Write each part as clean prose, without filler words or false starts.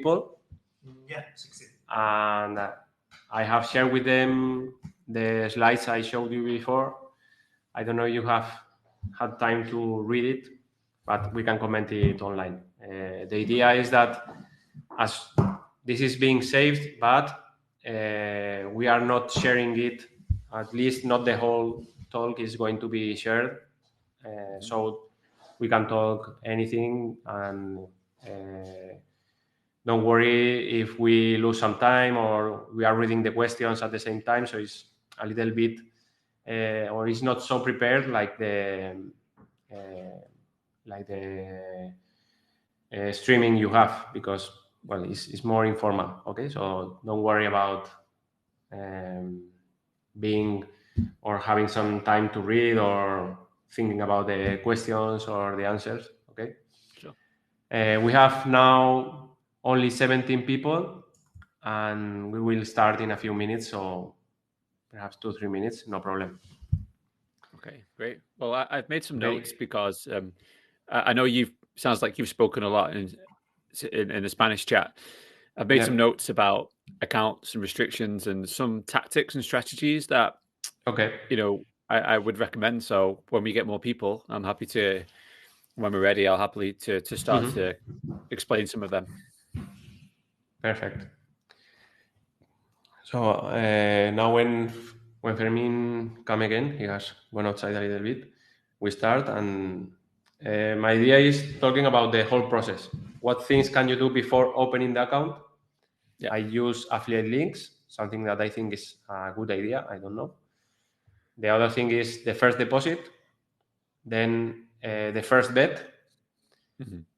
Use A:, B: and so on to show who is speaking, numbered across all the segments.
A: people.
B: Yeah, 16.
A: And I have shared with them the slides I showed you before. I don't know if you have had time to read it, but we can comment it online. The idea is that as this is being saved, but we are not sharing it, at least not the whole talk is going to be shared. So we can talk anything, and don't worry if we lose some time or we are reading the questions at the same time. So it's a little bit, or it's not so prepared like the streaming you have, because well, it's more informal. Okay, so don't worry about being or having some time to read or thinking about the questions or the answers. Okay.
C: Sure.
A: We have now only 17 people, and we will start in a few minutes, so perhaps 2-3 minutes, no problem.
C: Okay, great. Well, I've made some notes because I know sounds like you've spoken a lot in the Spanish chat. I've made some notes about accounts and restrictions and some tactics and strategies that I would recommend. So when we get more people, I'm happy to, when we're ready, I'll happily to start to explain some of them.
A: Perfect. So now when Fermin come again, he has gone outside a little bit, we start, and my idea is talking about the whole process. What things can you do before opening the account? I use affiliate links, something that I think is a good idea. I don't know. The other thing is the first deposit, then the first bet,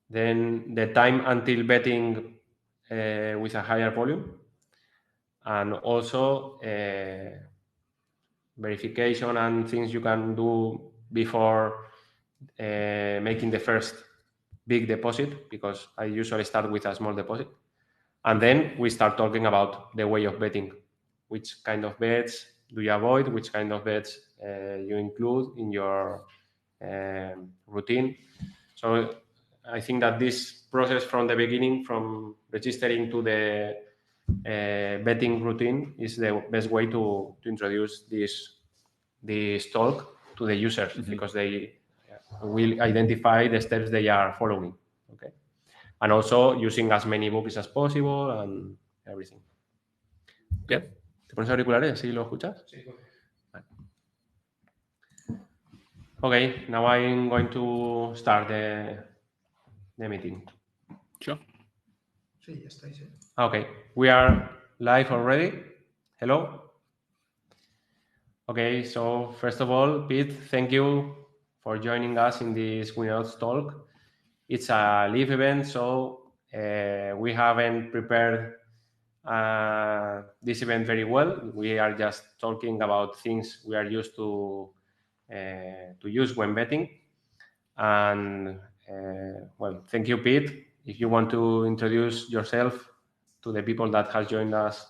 A: then the time until betting with a higher volume, and also verification and things you can do before making the first big deposit, because I usually start with a small deposit. And then we start talking about the way of betting. Which kind of bets do you avoid? Which kind of bets you include in your routine? So I think that this process from the beginning, from registering to the betting routine, is the best way to introduce this talk to the users, because they will identify the steps they are following. Okay. And also using as many books as possible and everything. Okay. ¿Te pones auriculares? ¿Sí lo escuchas?
B: Sí.
A: Vale. Okay, now I'm going to start the meeting.
C: Sure.
B: Sí, ya estáis.
A: Okay, we are live already. Hello. Okay, so first of all, Pete, thank you for joining us in this Winouts talk. It's a live event, so we haven't prepared this event very well. We are just talking about things we are used to use when betting. And well, thank you, Pete. If you want to introduce yourself to the people that has joined us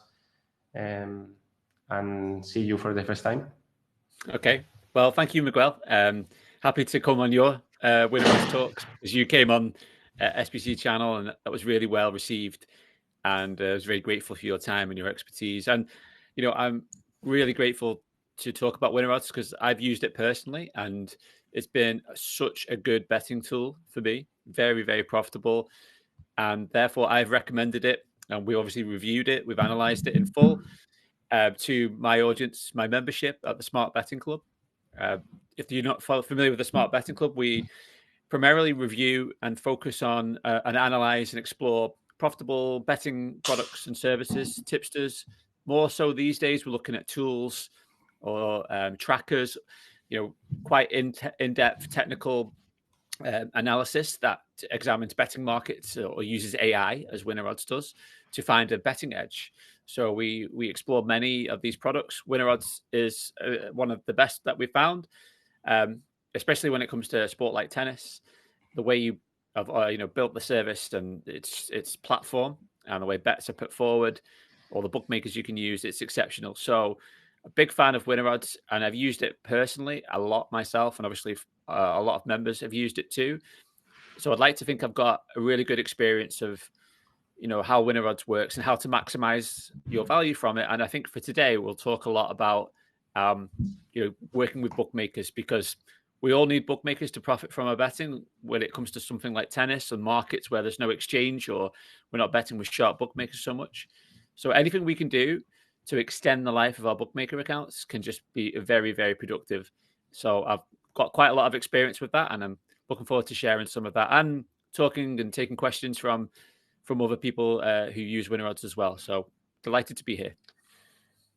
A: and see you for the first time.
C: Okay. Well, thank you, Miguel. Happy to come on your Winner's Talks, as you came on SBC channel, and that was really well received. And I was very grateful for your time and your expertise. And, you know, I'm really grateful to talk about Winner Odds because I've used it personally, and it's been such a good betting tool for me. Very, very profitable. And therefore, I've recommended it. And we obviously reviewed it. We've analyzed it in full to my audience, my membership at the Smart Betting Club. If you're not familiar with the Smart Betting Club, we primarily review and focus on and analyze and explore profitable betting products and services, tipsters. More so these days, we're looking at tools or trackers, you know, quite in-depth technical analysis that examines betting markets or uses AI, as Winner Odds does, to find a betting edge. So we explore many of these products. Winner Odds is one of the best that we found, especially when it comes to a sport like tennis. The way you have built the service and its platform and the way bets are put forward, or the bookmakers you can use, it's exceptional. So a big fan of Winner Odds, and I've used it personally a lot myself, and obviously a lot of members have used it too. So I'd like to think I've got a really good experience of, how winner odds works and how to maximize your value from it. And I think for today, we'll talk a lot about, working with bookmakers, because we all need bookmakers to profit from our betting when it comes to something like tennis and markets where there's no exchange, or we're not betting with sharp bookmakers so much. So anything we can do to extend the life of our bookmaker accounts can just be very, very productive. So I've got quite a lot of experience with that, and I'm looking forward to sharing some of that and talking and taking questions from other people who use winner odds as well. So delighted to be here.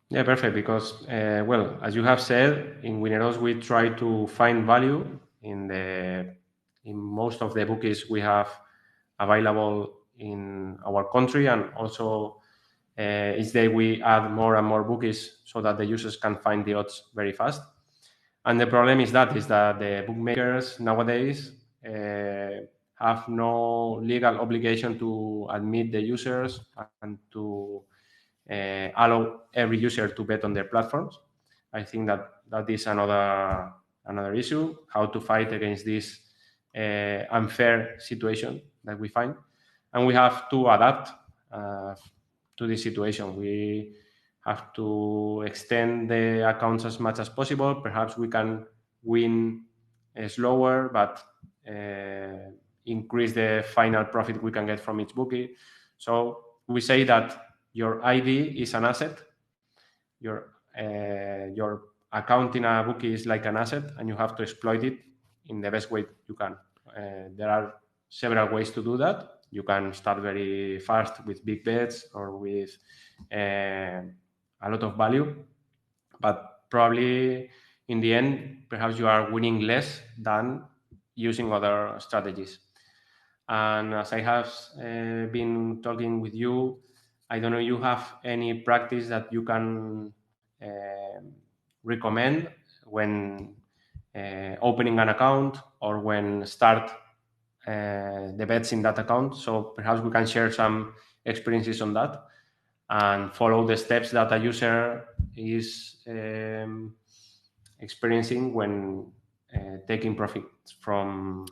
A: Yeah, perfect. Because, well, as you have said, in winner odds we try to find value in most of the bookies we have available in our country, and also each day we add more and more bookies so that the users can find the odds very fast. And the problem is that the bookmakers nowadays have no legal obligation to admit the users and to allow every user to bet on their platforms. I think that is another issue, how to fight against this unfair situation that we find. And we have to adapt to this situation. We have to extend the accounts as much as possible. Perhaps we can win slower, but increase the final profit we can get from each bookie. So we say that your ID is an asset. Your account in a bookie is like an asset, and you have to exploit it in the best way you can. There are several ways to do that. You can start very fast with big bets or with a lot of value, but probably in the end, perhaps you are winning less than using other strategies. And as I have been talking with you, I don't know, you have any practice that you can recommend when opening an account or when start the bets in that account. So perhaps we can share some experiences on that and follow the steps that a user is experiencing when taking profit from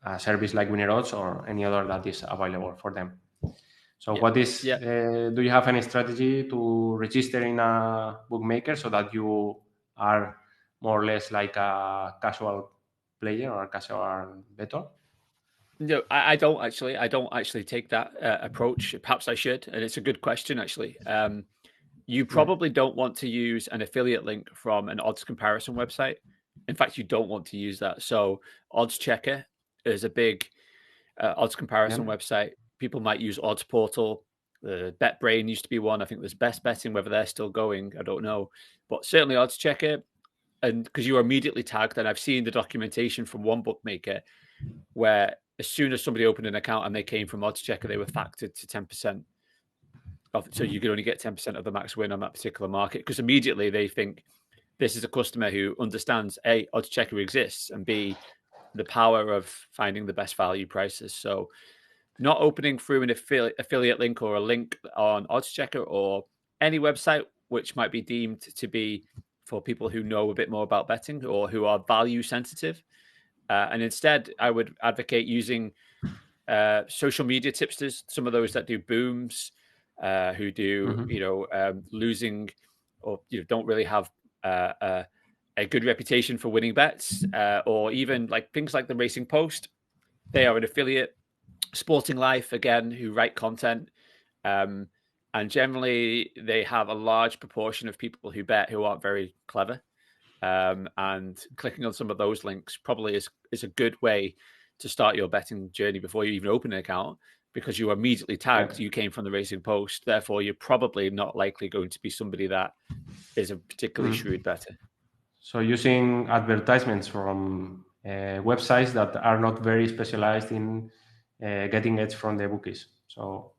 A: a service like winner odds or any other that is available for them. So do you have any strategy to register in a bookmaker so that you are more or less like a casual player or a casual bettor?
C: No, I don't actually. I don't actually take that approach. Perhaps I should, and it's a good question actually. You probably don't want to use an affiliate link from an odds comparison website. In fact, you don't want to use that. So Odds Checker is a big odds comparison website. People might use Odds Portal. BetBrain used to be one. I think there's Best Betting. Whether they're still going, I don't know. But certainly Odds Checker, and because you are immediately tagged, and I've seen the documentation from one bookmaker where as soon as somebody opened an account and they came from Odds Checker, they were factored to 10%. So you could only get 10% of the max win on that particular market, because immediately they think this is a customer who understands A, Odds Checker exists, and B, the power of finding the best value prices. So not opening through an affiliate link or a link on Odds Checker or any website which might be deemed to be for people who know a bit more about betting or who are value sensitive. And instead, I would advocate using social media tipsters, some of those that do booms, who do, losing or don't really have a good reputation for winning bets, or even like things like the Racing Post. They are an affiliate. Sporting Life, again, who write content. And generally, they have a large proportion of people who bet who aren't very clever. And clicking on some of those links probably is a good way to start your betting journey before you even open an account, because you are immediately tagged. You came from the Racing Post, therefore you're probably not likely going to be somebody that is a particularly shrewd bettor.
A: So using advertisements from websites that are not very specialized in getting edge from the bookies. So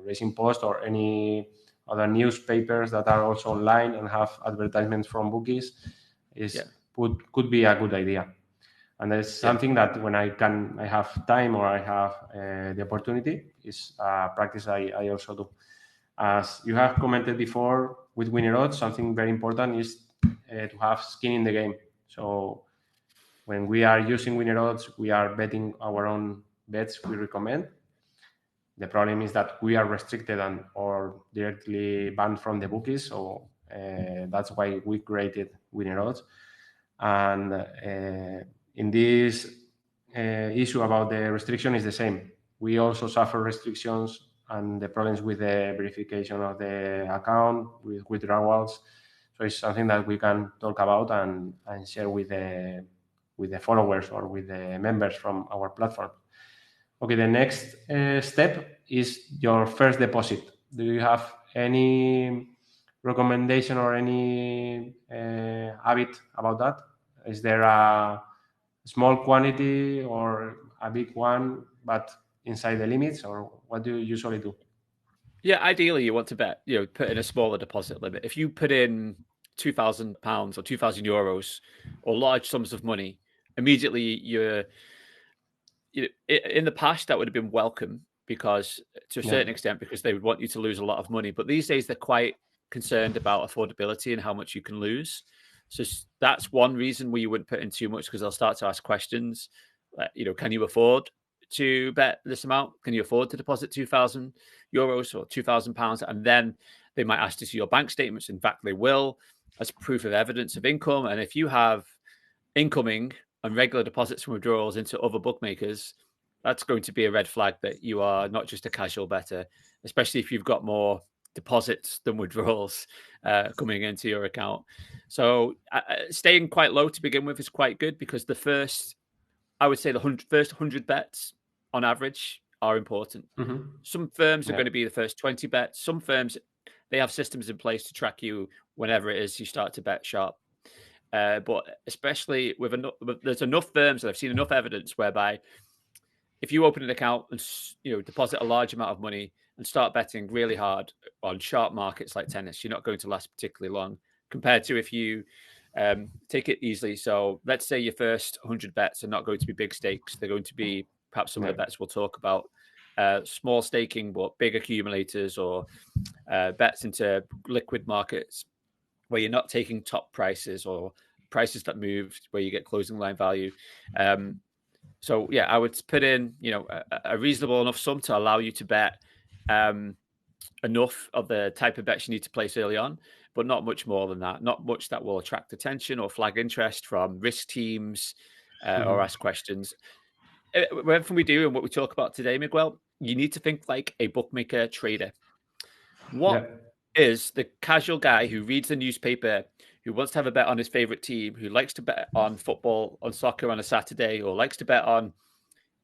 A: Racing Post or any other newspapers that are also online and have advertisements from bookies could be a good idea. And that's something that when I have time or I have the opportunity, is a practice I also do. As you have commented before with winner odds, something very important is to have skin in the game. So when we are using winner odds, we are betting our own bets we recommend. The problem is that we are restricted or directly banned from the bookies. So that's why we created winner odds. And in this issue about the restriction is the same. We also suffer restrictions and the problems with the verification of the account, with withdrawals. So it's something that we can talk about and share with the followers or with the members from our platform. Okay, the next step is your first deposit. Do you have any recommendation or any habit about that? Is there a small quantity or a big one, but inside the limits, or what do you usually do?
C: Yeah, ideally you want to bet, put in a smaller deposit limit. If you put in £2,000 or €2,000 or large sums of money, immediately in the past that would have been welcome because to a certain extent, because they would want you to lose a lot of money. But these days they're quite concerned about affordability and how much you can lose. So that's one reason why you wouldn't put in too much, because they'll start to ask questions. Can you afford to bet this amount? Can you afford to deposit €2,000 or £2,000? And then they might ask to see your bank statements. In fact, they will, as proof of evidence of income. And if you have incoming and regular deposits and withdrawals into other bookmakers, that's going to be a red flag that you are not just a casual bettor, especially if you've got more deposits than withdrawals coming into your account. So staying quite low to begin with is quite good, because I would say the first 100 bets on average are important.
A: Mm-hmm.
C: Some firms are going to be the first 20 bets. Some firms, they have systems in place to track you whenever it is you start to bet sharp. But especially there's enough firms that I've seen enough evidence whereby if you open an account and deposit a large amount of money and start betting really hard on sharp markets like tennis, you're not going to last particularly long compared to if you take it easily. So let's say your first 100 bets are not going to be big stakes. They're going to be perhaps some of the bets we'll talk about, small staking but big accumulators, or bets into liquid markets where you're not taking top prices or prices that move where you get closing line value. So yeah, I would put in, a reasonable enough sum to allow you to bet enough of the type of bets you need to place early on, but not much more than that. Not much that will attract attention or flag interest from risk teams or ask questions. Everything we do and what we talk about today, Miguel, you need to think like a bookmaker trader. What is the casual guy who reads the newspaper, who wants to have a bet on his favorite team, who likes to bet on football, on soccer on a Saturday, or likes to bet on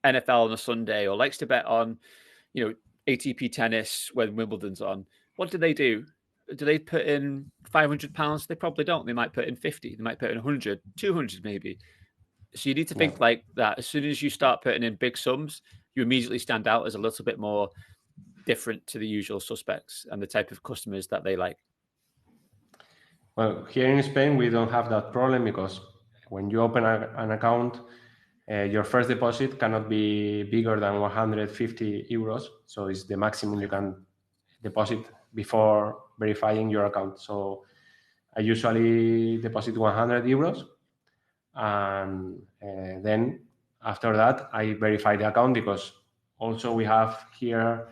C: NFL on a Sunday, or likes to bet on, ATP tennis when Wimbledon's on? What do? Do they put in £500? They probably don't. They might put in 50. They might put in 100, 200 maybe. So you need to think like that. As soon as you start putting in big sums, you immediately stand out as a little bit more different to the usual suspects and the type of customers that they like.
A: Well, here in Spain, we don't have that problem, because when you open an account, your first deposit cannot be bigger than €150. So it's the maximum you can deposit before verifying your account. So I usually deposit €100, and then after that I verify the account, because also we have here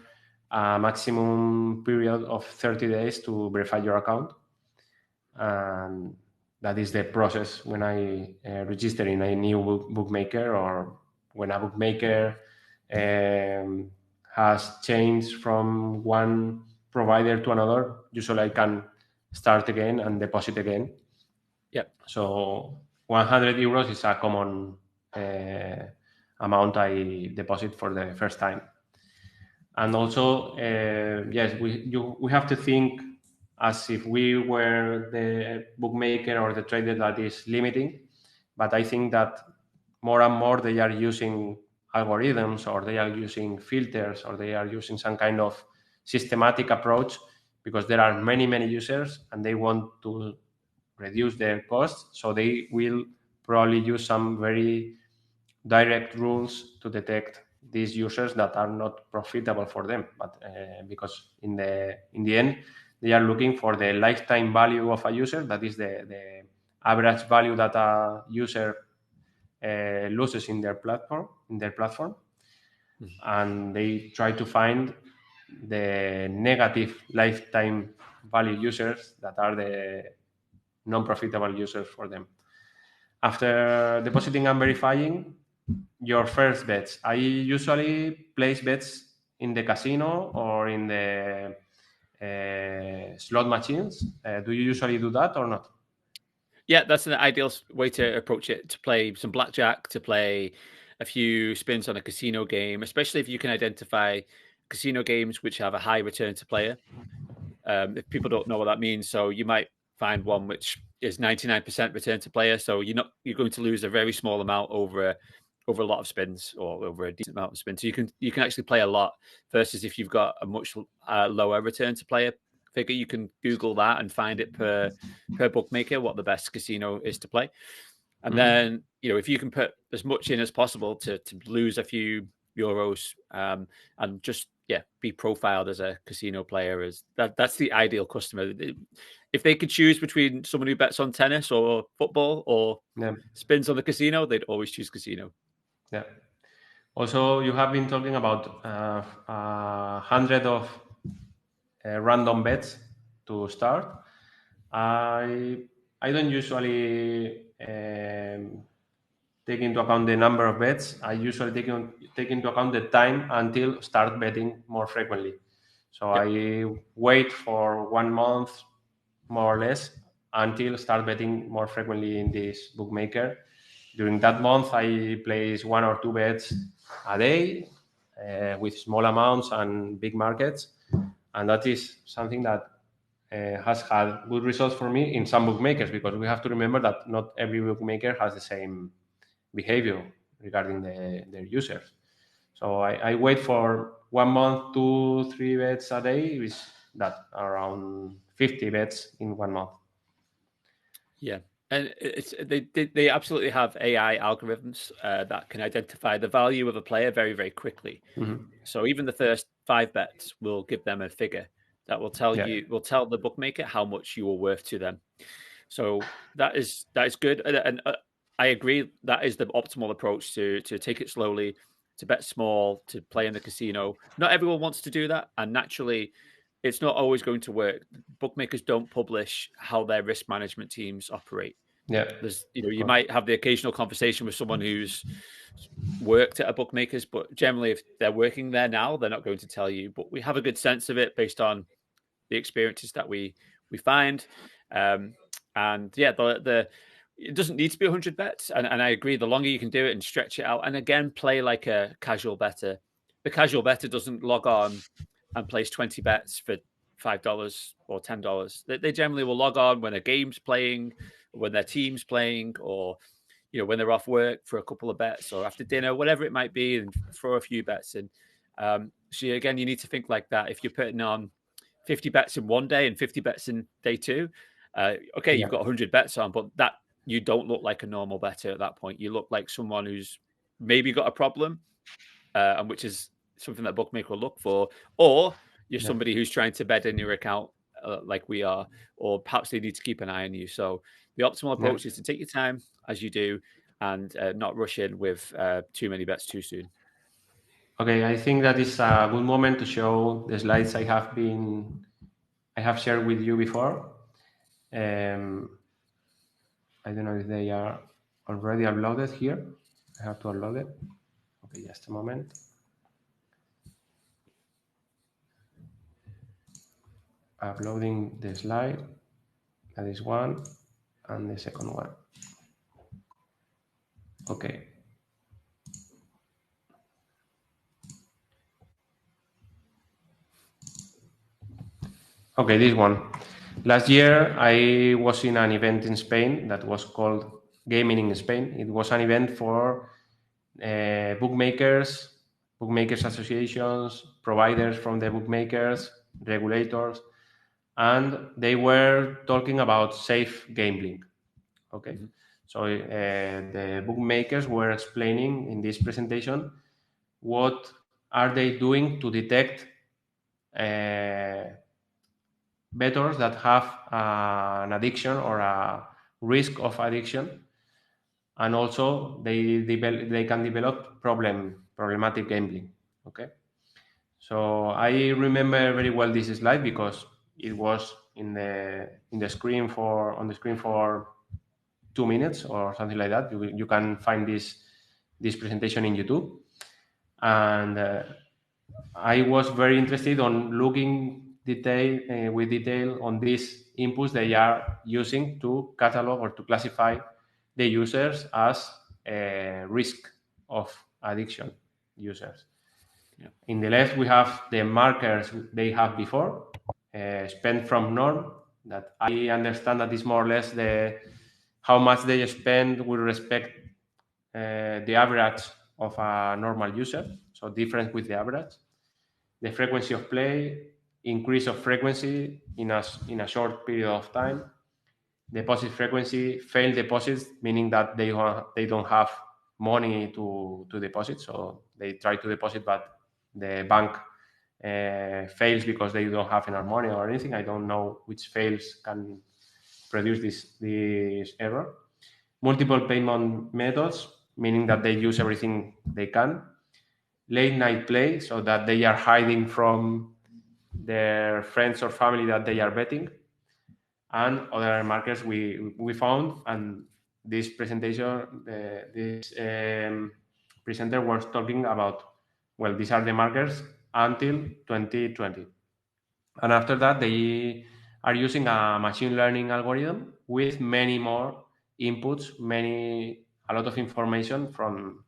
A: a maximum period of 30 days to verify your account, and that is the process when I register in a new bookmaker, or when a bookmaker has changed from one provider to another. Usually I can start again and deposit again.
C: Yep.
A: So €100 is a common amount I deposit for the first time. And also, yes, we have to think as if we were the bookmaker or the trader that is limiting. But I think that more and more they are using algorithms, or they are using filters, or they are using some kind of systematic approach, because there are many, many users and they want to reduce their costs. So they will probably use some very direct rules to detect these users that are not profitable for them, but because in the end they are looking for the lifetime value of a user, that is the average value that a user loses in their platform. and they try to find the negative lifetime value users that are the non-profitable users for them. After depositing and verifying your first bets, I usually place bets in the casino or in the slot machines. Do you usually do that or not?
C: Yeah, that's an ideal way to approach it, to play some blackjack, to play a few spins on a casino game, especially if you can identify casino games which have a high return to player. If people don't know what that means, so you might find one which is 99% return to player, so you're going to lose a very small amount over a lot of spins or over a decent amount of spins. So you can actually play a lot versus if you've got a much lower return to player figure. You can Google that and find it per bookmaker what the best casino is to play. And then, if you can put as much in as possible to lose a few euros and just be profiled as a casino player, that's the ideal customer. If they could choose between someone who bets on tennis or football or spins on the casino, they'd always choose casino.
A: Yeah. Also, you have been talking about 100 of random bets to start. I don't usually take into account the number of bets. I usually take into account the time until start betting more frequently. So I wait for 1 month, more or less, until start betting more frequently in this bookmaker. During that month, I place 1 or 2 bets a day with small amounts and big markets. And that is something that has had good results for me in some bookmakers, because we have to remember that not every bookmaker has the same behavior regarding their users. So I wait for 1 month, 2, 3 bets a day, which that around 50 bets in 1 month.
C: Yeah, and they absolutely have AI algorithms that can identify the value of a player very, very quickly. So even the first 5 bets will give them a figure that will tell tell the bookmaker how much you are worth to them. So that is good, and I agree that is the optimal approach to take it slowly, to bet small, to play in the casino. Not everyone wants to do that, and naturally, it's not always going to work. Bookmakers don't publish how their risk management teams operate.
A: Yeah,
C: there's you might have the occasional conversation with someone who's worked at a bookmakers, but generally, if they're working there now, they're not going to tell you. But we have a good sense of it based on the experiences that we find. And yeah, it doesn't need to be 100 bets. And I agree, the longer you can do it and stretch it out, and again, play like a casual bettor. The casual bettor doesn't log on and place 20 bets for $5 or $10. They generally will log on when a game's playing, when their team's playing, or when they're off work for a couple of bets, or after dinner, whatever it might be, and throw a few bets in. So again, you need to think like that. If you're putting on 50 bets in one day and 50 bets in day 2, you've got 100 bets on, but that you don't look like a normal bettor at that point. You look like someone who's maybe got a problem, and which is something that bookmaker will look for, or you're somebody who's trying to bet in your account like we are, or perhaps they need to keep an eye on you. So the optimal approach is to take your time as you do and not rush in with too many bets too soon.
A: Okay, I think that is a good moment to show the slides I have shared with you before. I don't know if they are already uploaded here. I have to upload it. Okay, just a moment. Uploading the slide. That is one, and the second one. Okay. Okay, this one. Last year, I was in an event in Spain that was called Gaming in Spain. It was an event for bookmakers associations, providers from the bookmakers, regulators, and they were talking about safe gambling. Okay, so the bookmakers were explaining in this presentation what are they doing to detect bettors that have an addiction or a risk of addiction, and also they can develop problematic gambling. Okay, so I remember very well this slide because it was in the screen for on the screen for 2 minutes or something like that. You can find this presentation in YouTube, and I was very interested on looking with detail on these inputs they are using to catalog or to classify the users as risk of addiction users.
C: Yeah.
A: In the left, we have the markers they have before, spend from norm, that I understand that is more or less how much they spend with respect the average of a normal user, so different with the average. The frequency of play, increase of frequency in a short period of time. Deposit frequency, failed deposits, meaning that they don't have money to deposit, so they try to deposit, but the bank fails because they don't have enough money or anything. I don't know which fails can produce this error. Multiple payment methods, meaning that they use everything they can. Late night play, so that they are hiding from their friends or family that they are betting, and other markers we found. And this presentation, this presenter was talking about, well, these are the markers until 2020. And after that, they are using a machine learning algorithm with many more inputs, a lot of information from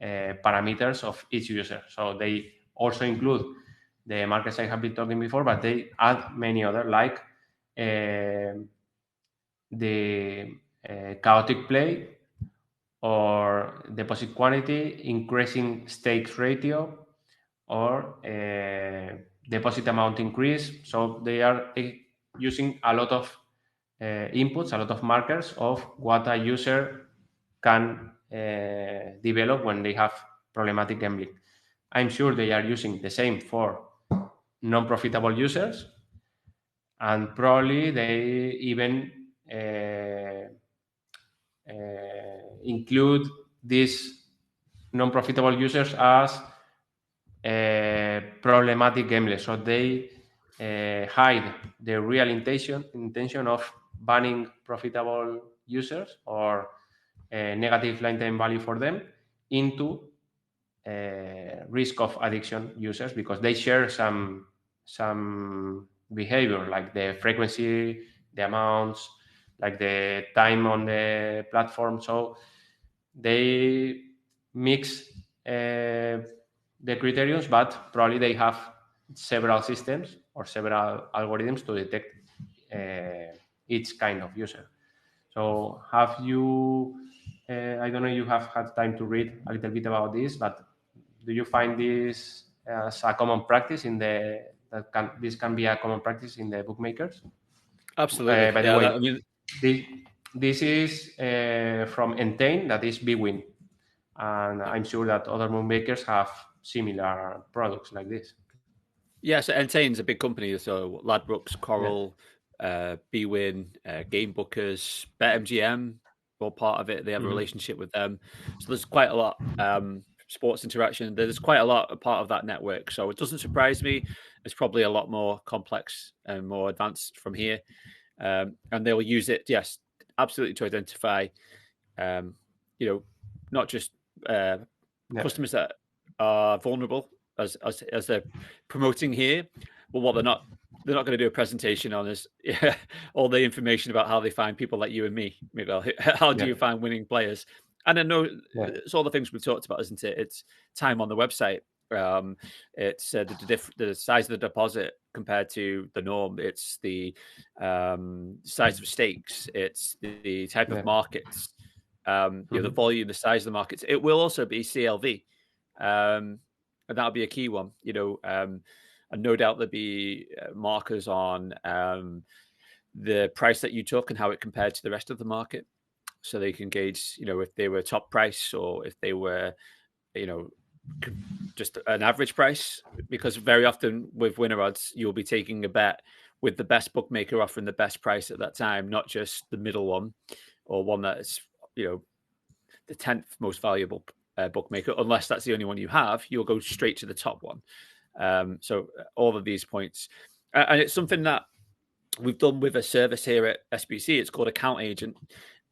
A: parameters of each user. So they also include the markers I have been talking before, but they add many other, like the chaotic play or deposit quantity, increasing stakes ratio, or deposit amount increase. So they are using a lot of inputs, a lot of markers of what a user can develop when they have problematic gambling. I'm sure they are using the same for non-profitable users, and probably they even include these non-profitable users as problematic gamblers. So they hide the real intention of banning profitable users or negative lifetime value for them into risk of addiction users, because they share some behavior, like the frequency, the amounts, like the time on the platform. So they mix the criterions, but probably they have several systems or several algorithms to detect each kind of user. So have you, I don't know if you have had time to read a little bit about this, but do you find this as a common practice this can be a common practice in the bookmakers?
C: Absolutely.
A: By the
C: Yeah,
A: way,
C: I mean,
A: this is from Entain, that is Bwin. And I'm sure that other bookmakers have similar products like this.
C: yeah, so Entain's a big company. So Ladbrokes,
A: Yeah.
C: Coral, Bwin, Game Bookers, BetMGM, all part of it. They have a relationship with them. So there's quite a lot sports interaction. There's quite a lot a part of that network. So it doesn't surprise me. It's probably a lot more complex and more advanced from here. And they'll use it, yes, absolutely, to identify, not just customers that are vulnerable as they're promoting here, but what they're not going to do a presentation on is all the information about how they find people like you and me, Miguel. How do you find winning players? And I know it's all the things we've talked about, isn't it? It's time on the website. It's the size of the deposit compared to the norm. It's the size of stakes. It's the type of markets. The volume, the size of the markets. It will also be CLV, and that'll be a key one. And no doubt there'll be markers on the price that you took and how it compared to the rest of the market, so they can gauge, if they were top price or if they were, just an average price. Because very often with winner odds, you'll be taking a bet with the best bookmaker offering the best price at that time, not just the middle one or one that's the 10th most valuable bookmaker, unless that's the only one you have. You'll go straight to the top one. So all of these points, and it's something that we've done with a service here at SBC. It's called Account Agent,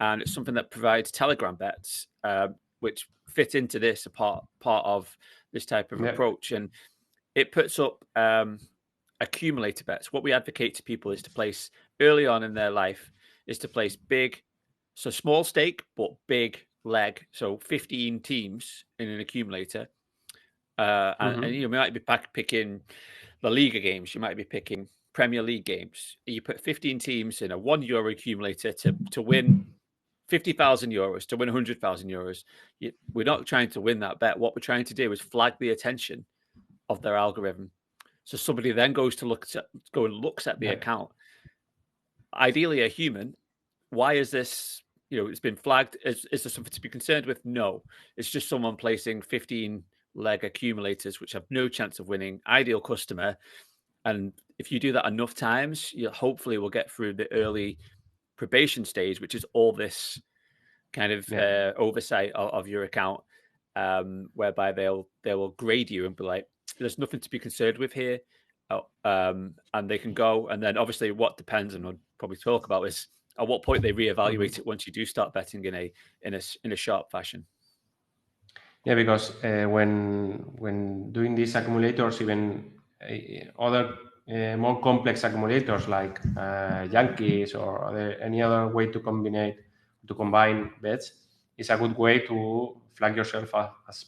C: and it's something that provides Telegram bets, which fit into this part of this type of approach, and it puts up accumulator bets. What we advocate to people is to place early on in their life is to place big, so small stake but big leg, so 15 teams in an accumulator, and you might be picking La Liga games, you might be picking Premier League games. You put 15 teams in a €1 accumulator to win 50,000 euros, to win 100,000 euros. We're not trying to win that bet. What we're trying to do is flag the attention of their algorithm. So somebody then goes to looks at the account. Ideally, a human. Why is this? It's been flagged. Is there something to be concerned with? No. It's just someone placing 15 leg accumulators, which have no chance of winning. Ideal customer. And if you do that enough times, you hopefully will get through the early probation stage, which is all this kind of oversight of your account, whereby they will grade you and be like, there's nothing to be concerned with here. And they can go. And then obviously what depends, and we'll probably talk about, is at what point they reevaluate it once you do start betting in a sharp fashion.
A: Yeah, because when doing these accumulators, even other more complex accumulators like Yankees or any other way to combine bets, is a good way to flag yourself as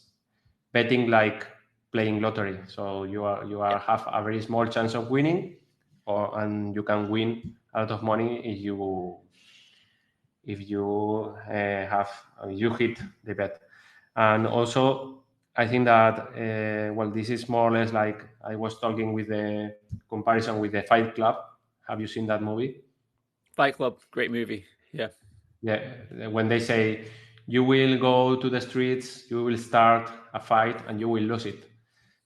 A: betting like playing lottery. So you have a very small chance of winning, and you can win a lot of money if you hit the bet. And also, I think that this is more or less like I was talking with the comparison with the Fight Club. Have you seen that movie?
C: Fight Club, great movie. Yeah.
A: When they say you will go to the streets, you will start a fight, and you will lose it.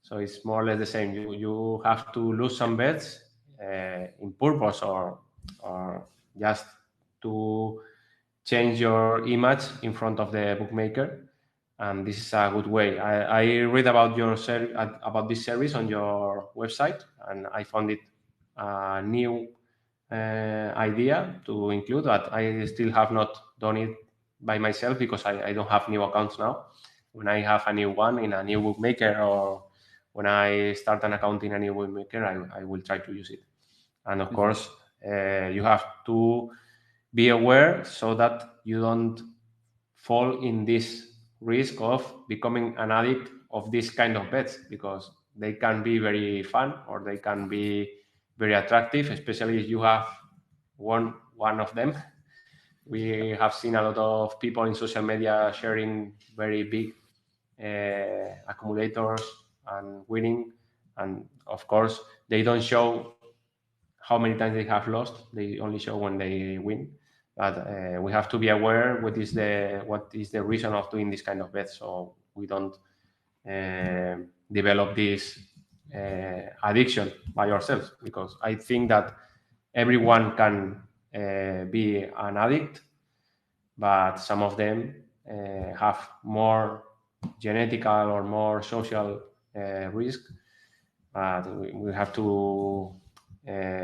A: So it's more or less the same. You have to lose some bets in purpose or just to change your image in front of the bookmaker, and this is a good way. I read about about this service on your website, and I found it a new idea to include, but I still have not done it by myself because I don't have new accounts now. When I have a new one in a new bookmaker, or when I start an account in a new bookmaker, I will try to use it. And of course, you have to be aware so that you don't fall in this risk of becoming an addict of this kind of bets, because they can be very fun or they can be very attractive, especially if you have won one of them. We have seen a lot of people in social media sharing very big accumulators and winning, and of course they don't show how many times they have lost. They only show when they win. But we have to be aware what is the reason of doing this kind of bets, so we don't develop this addiction by ourselves. Because I think that everyone can be an addict, but some of them have more genetical or more social risk. But we have to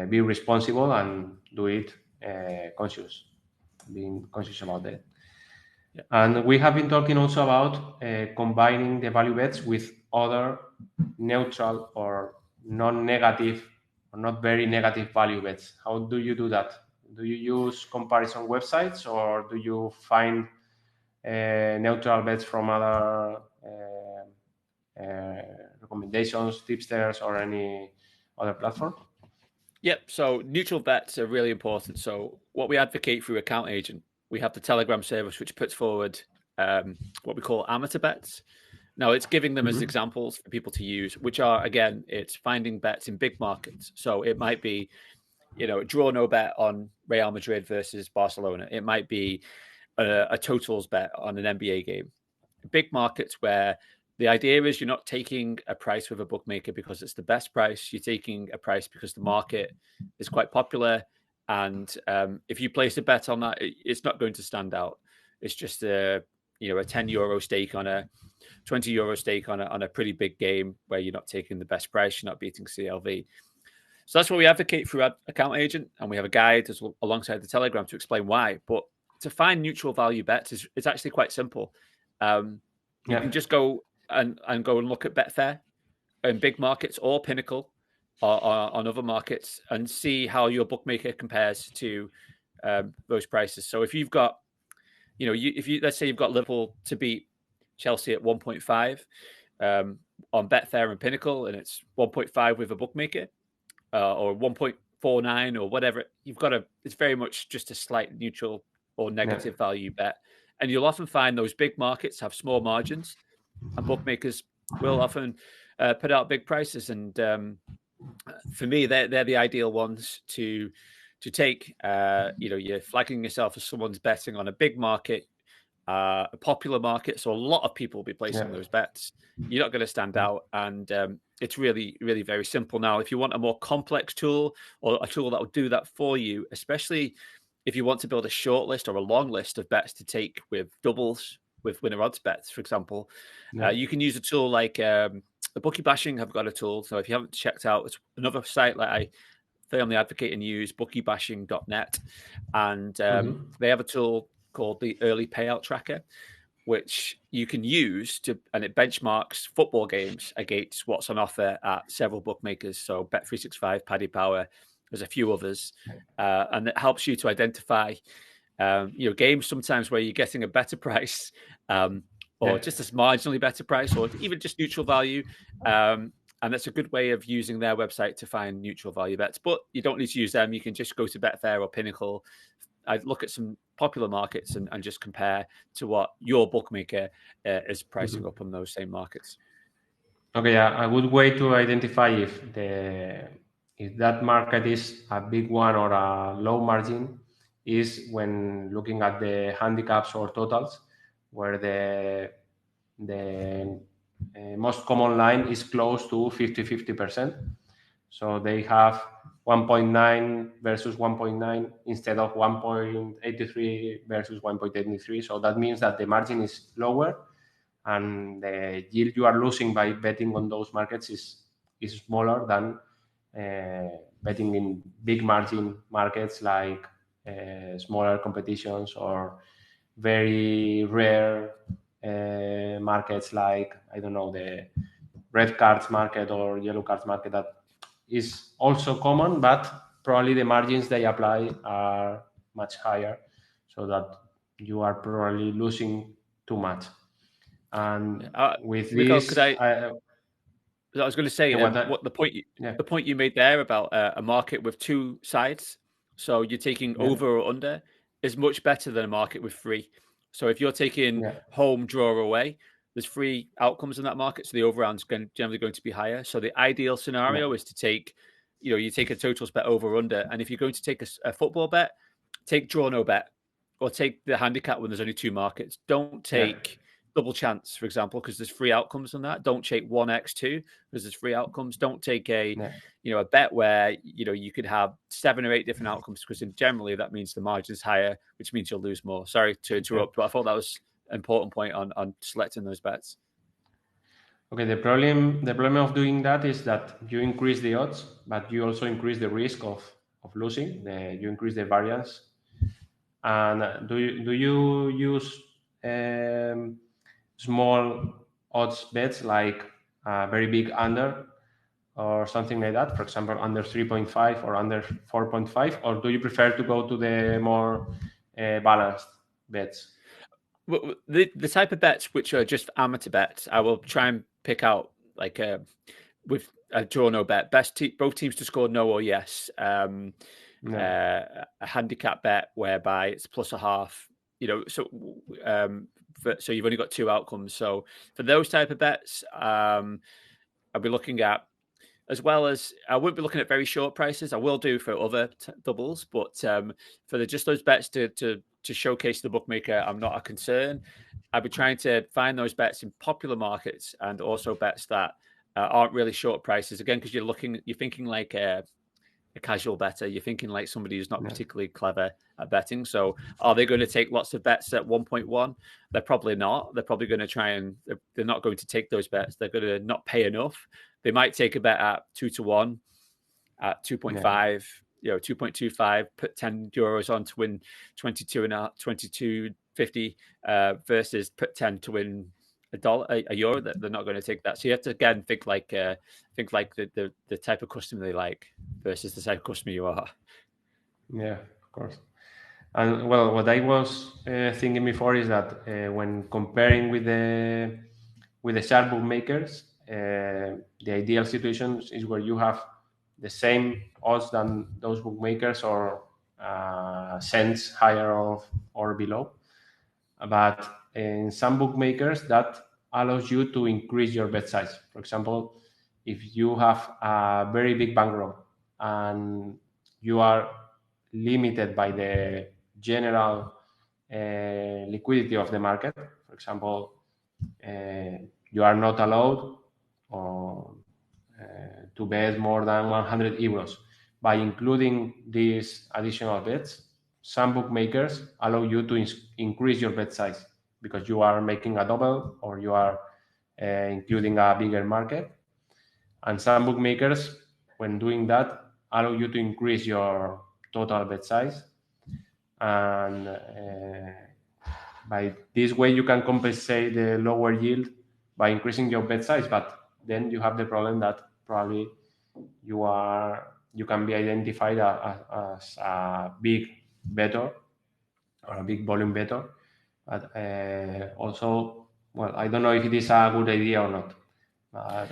A: be responsible and do it being conscious about that. Yeah. And we have been talking also about combining the value bets with other neutral or non-negative or not very negative value bets. How do you do that? Do you use comparison websites, or do you find neutral bets from other recommendations, tipsters, or any other platform?
C: Yep. So neutral bets are really important. So what we advocate through Account Agent, we have the Telegram service, which puts forward what we call amateur bets. Now, it's giving them as examples for people to use, which are, again, it's finding bets in big markets. So it might be, draw no bet on Real Madrid versus Barcelona. It might be a totals bet on an NBA game. Big markets where the idea is you're not taking a price with a bookmaker because it's the best price. You're taking a price because the market is quite popular. And if you place a bet on that, it's not going to stand out. It's just a €10 stake on a €20 stake on a pretty big game where you're not taking the best price, you're not beating CLV. So that's what we advocate through our account agent, and we have a guide alongside the Telegram to explain why. But to find neutral value bets it's actually quite simple. You can just go and look at Betfair in big markets or Pinnacle or on other markets and see how your bookmaker compares to those prices. So if you've got, let's say you've got Liverpool to beat Chelsea at 1.5 on Betfair and Pinnacle, and it's 1.5 with a bookmaker or 1.49 or whatever, it's very much just a slight neutral or negative value bet. And you'll often find those big markets have small margins, and bookmakers will often put out big prices. And for me, they're the ideal ones to take. You're flagging yourself as someone's betting on a big market, a popular market, so a lot of people will be placing those bets. You're not going to stand out, and it's really, really very simple. Now, if you want a more complex tool or a tool that will do that for you, especially if you want to build a short list or a long list of bets to take with doubles, with winner odds bets, for example, you can use a tool like the Bookie Bashing have got a tool. So if you haven't checked out, it's another site that I firmly advocate and use, bookiebashing.net, and they have a tool called the Early Payout Tracker, which you can use and it benchmarks football games against what's on offer at several bookmakers. So Bet365, Paddy Power, there's a few others, and it helps you to identify, games sometimes where you're getting a better price, or just a marginally better price, or even just neutral value. And that's a good way of using their website to find neutral value bets. But you don't need to use them. You can just go to Betfair or Pinnacle. I'd look at some popular markets and just compare to what your bookmaker is pricing up on those same markets.
A: Okay, a good way to identify if that market is a big one or a low margin is when looking at the handicaps or totals, where the most common line is close to 50-50%. So they have 1.9 versus 1.9 instead of 1.83 versus 1.83. So that means that the margin is lower, and the yield you are losing by betting on those markets is smaller than betting in big margin markets like smaller competitions or very rare markets like, I don't know, the red cards market or yellow cards market, that is also common, but probably the margins they apply are much higher, so that you are probably losing too much. And with
C: Miguel,
A: this,
C: I was going to say the point you made there about a market with two sides. So you're taking over or under is much better than a market with three. So if you're taking home, draw, away, there's three outcomes in that market. So the overround's generally going to be higher. So the ideal scenario is to take, you take a totals bet over or under. And if you're going to take a football bet, take draw no bet, or take the handicap when there's only two markets. Don't take double chance, for example, because there's three outcomes on that. Don't take 1x2 because there's three outcomes. Don't take a bet where you could have 7 or 8 different outcomes, because generally that means the margin's higher, which means you'll lose more. Sorry to interrupt, but I thought that was an important point on selecting those bets.
A: Okay, the problem of doing that is that you increase the odds, but you also increase the risk of losing. You increase the variance. And do you use small odds bets like very big under or something like that? For example, under 3.5 or under 4.5, or do you prefer to go to the more balanced bets?
C: Well, the type of bets which are just amateur bets, I will try and pick out with a draw no bet, both teams to score no or yes. A handicap bet whereby it's plus a half, so you've only got 2 outcomes. So for those type of bets, I'll be looking at, as well as I won't be looking at very short prices. I will do for other doubles, but for just those bets to showcase the bookmaker, I'm not a concern. I'll be trying to find those bets in popular markets and also bets that aren't really short prices. Again, because you're thinking like a casual bettor. You're thinking like somebody who's not particularly clever at betting. So are they going to take lots of bets at 1.1? They're probably not. They're probably going to try and they're not going to take those bets. They're going to not pay enough. They might take a bet at 2-1, at 2.5, 2.25, put €10 on to win 22.50 versus put 10 to win a euro. That they're not going to take that. So you have to again think like the type of customer they like versus the type of customer you are.
A: Yeah, of course. And well, what I was thinking before is that when comparing with the sharp bookmakers, the ideal situation is where you have the same odds than those bookmakers or cents higher or below. But in some bookmakers, that allows you to increase your bet size. For example, if you have a very big bankroll and you are limited by the general liquidity of the market, for example, you are not allowed to bet more than 100 euros. By including these additional bets, some bookmakers allow you to increase your bet size because you are making a double or you are including a bigger market. And some bookmakers, when doing that, allow you to increase your total bet size. And by this way, you can compensate the lower yield by increasing your bet size. But then you have the problem that probably you can be identified as a big bettor or a big volume bettor. But also, well, I don't know if it is a good idea or not. But,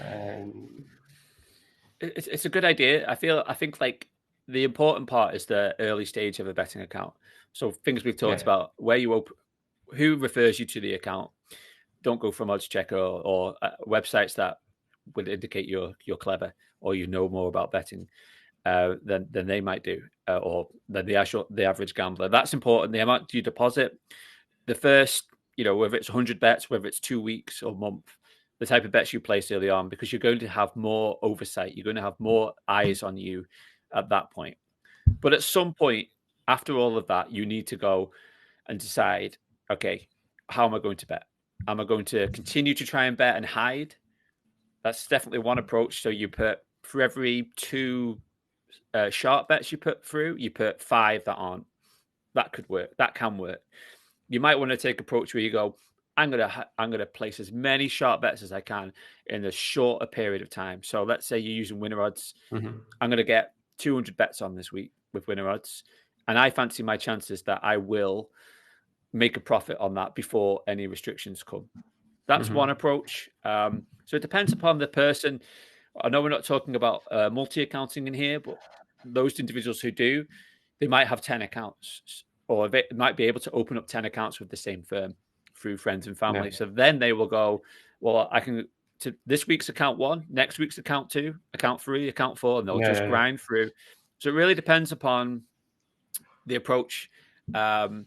C: it's a good idea. I think like the important part is the early stage of a betting account. So things we've talked about, where you open, who refers you to the account. Don't go from odds checker or websites that would indicate you're clever or you know more about betting than they might do, or than the average gambler. That's important. The amount you deposit, the first, whether it's 100 bets, whether it's 2 weeks or month, the type of bets you place early on, because you're going to have more oversight. You're going to have more eyes on you at that point. But at some point, after all of that, you need to go and decide, okay, how am I going to bet? Am I going to continue to try and bet and hide? That's definitely one approach. So you put, for every 2 sharp bets you put through, you put 5 that aren't. That could work. That can work. You might want to take an approach where you go, I'm gonna place as many sharp bets as I can in a shorter period of time. So let's say you're using winner odds. I'm gonna get 200 bets on this week with winner odds, and I fancy my chances that I will make a profit on that before any restrictions come. That's one approach. So it depends upon the person. I know we're not talking about multi-accounting in here, but those individuals who do, they might have 10 accounts, or they might be able to open up 10 accounts with the same firm through friends and family. So then they will go, well, I can to this week's account 1, next week's account 2, account 3, account 4, and they'll just grind through. So it really depends upon the approach. And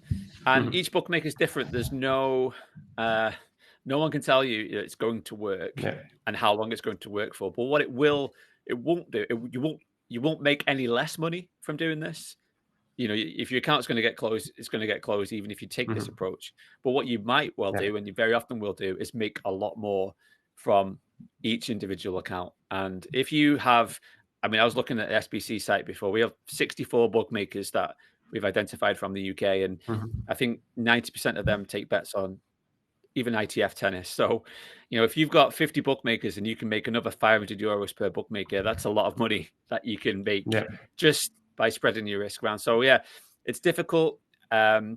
C: each bookmaker is different. There's no one can tell you it's going to work and how long it's going to work for. But what it won't do, you won't make any less money from doing this. If your account's going to get closed, it's going to get closed, even if you take this approach. But what you might well do, and you very often will do, is make a lot more from each individual account. And if you have, I was looking at the SBC site before, we have 64 bookmakers that we've identified from the UK. And I think 90% of them take bets on even ITF tennis. So, if you've got 50 bookmakers and you can make another €500 per bookmaker, that's a lot of money that you can make just by spreading your risk around. So it's difficult, but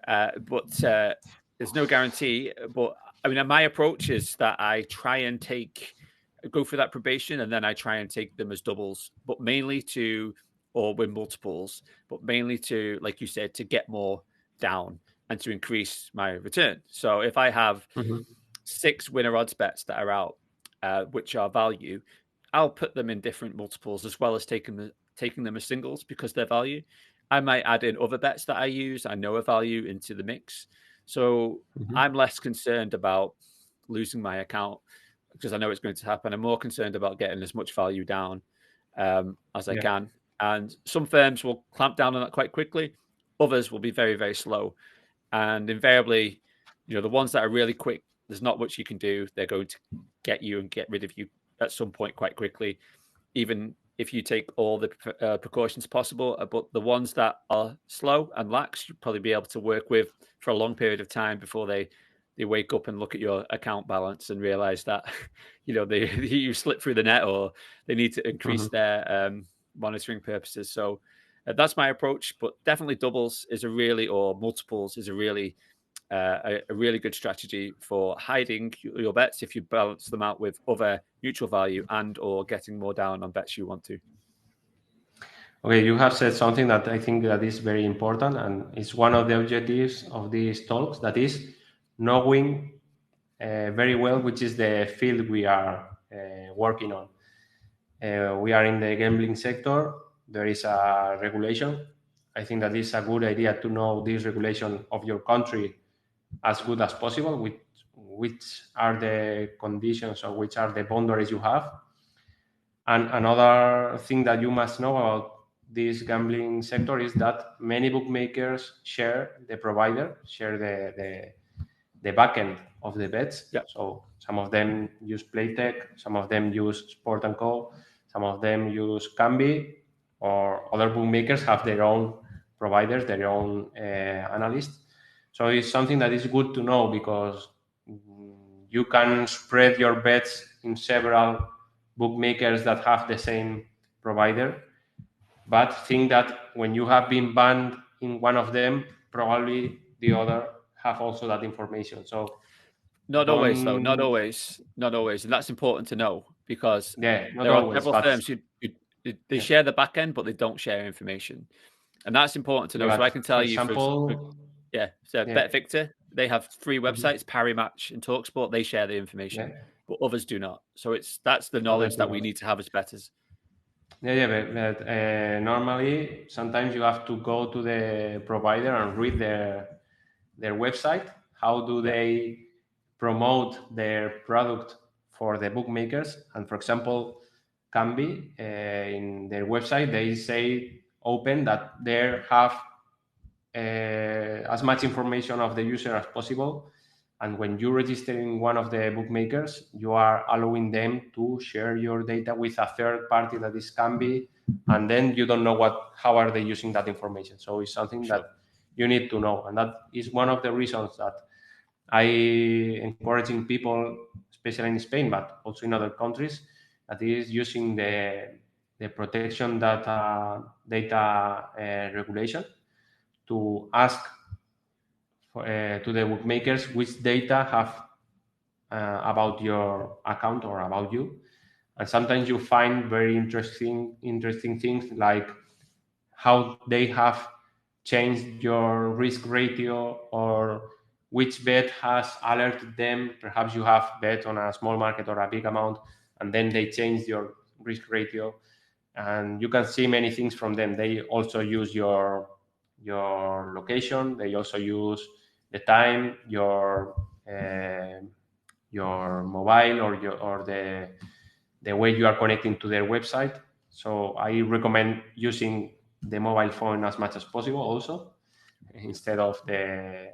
C: there's no guarantee. But my approach is that I try and go for that probation, and then I try and take them as doubles, but mainly or win multiples, but mainly to, like you said, to get more down and to increase my return. So if I have 6 winner odds bets that are out, which are value, I'll put them in different multiples as well as taking them as singles because they're value. I might add in other bets that I use, I know a value, into the mix. So I'm less concerned about losing my account because I know it's going to happen. I'm more concerned about getting as much value down as I can And some firms will clamp down on that quite quickly. Others will be very, very slow. And invariably, the ones that are really quick, there's not much you can do. They're going to get you and get rid of you at some point quite quickly, even if you take all the precautions possible. But the ones that are slow and lax, you'll probably be able to work with for a long period of time before they wake up and look at your account balance and realize that you slipped through the net, or they need to increase their monitoring purposes. So that's my approach. But definitely doubles is or multiples is a really good strategy for hiding your bets if you balance them out with other neutral value and or getting more down on bets you want to.
A: Okay, you have said something that I think that is very important, and it's one of the objectives of these talks, that is knowing very well which is the field we are working on. We are in the gambling sector. There is a regulation. I think that it's a good idea to know this regulation of your country as good as possible, which are the conditions or which are the boundaries you have. And another thing that you must know about this gambling sector is that many bookmakers share the provider, share the backend of the bets.
C: Yep.
A: So some of them use Playtech, some of them use Sport & Co, some of them use Cambi, or other bookmakers have their own providers, their own analysts. So it's something that is good to know, because you can spread your bets in several bookmakers that have the same provider, but think that when you have been banned in one of them, probably the other have also that information. So
C: not always, though. Not always, and that's important to know, because
A: there
C: are several firms who they share the back end, but they don't share information, and that's important to know. So I can tell you, for example, Bet Victor, they have 3 websites: Parimatch and Talksport. They share the information, but others do not. So that's the knowledge that we need to have as bettors.
A: But normally sometimes you have to go to the provider and read their website. How do they promote their product for the bookmakers? And for example, Cambi, in their website, they say open that they have as much information of the user as possible. And when you register in one of the bookmakers, you are allowing them to share your data with a third party that is Cambi, and then you don't know how are they using that information. So it's something that you need to know, and that is one of the reasons that I encouraging people, especially in Spain, but also in other countries, that is using the protection data regulation to ask to the bookmakers which data have about your account or about you. And sometimes you find very interesting things, like how they have changed your risk ratio, or which bet has alerted them. Perhaps you have bet on a small market or a big amount, and then they change your risk ratio, and you can see many things from them. They also use your location. They also use the time, your mobile, or the way you are connecting to their website. So I recommend using the mobile phone as much as possible, also, instead of the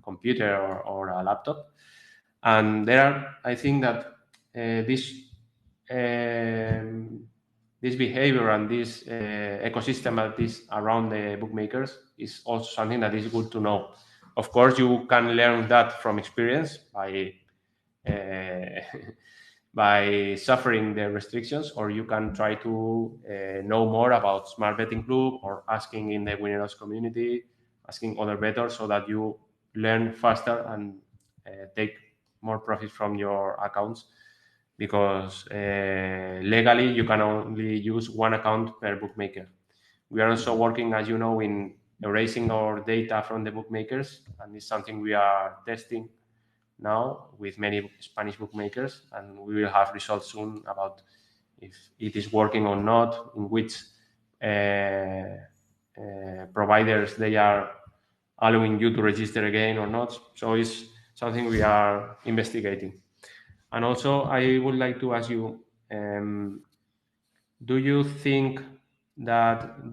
A: computer or a laptop. And I think that this behavior and this ecosystem that is around the bookmakers is also something that is good to know. Of course, you can learn that from experience by by suffering the restrictions, or you can try to know more about Smart Betting Club, or asking in the Winners community, asking other bettors, so that you learn faster and take more profit from your accounts, because legally you can only use one account per bookmaker. We are also working, as you know, in erasing our data from the bookmakers, and it's something we are testing now with many Spanish bookmakers, and we will have results soon about if it is working or not, in which providers they are allowing you to register again or not. So it's something we are investigating. And also, I would like to ask you, do you think that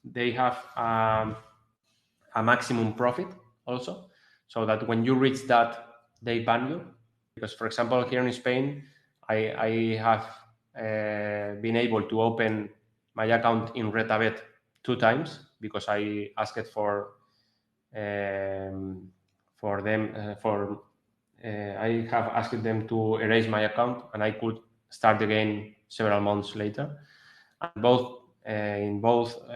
A: they have a maximum profit also, so that when you reach that they ban you? Because, for example, here in Spain, I have been able to open my account in Retabet 2 times because I asked for I have asked them to erase my account, and I could start again several months later. And in both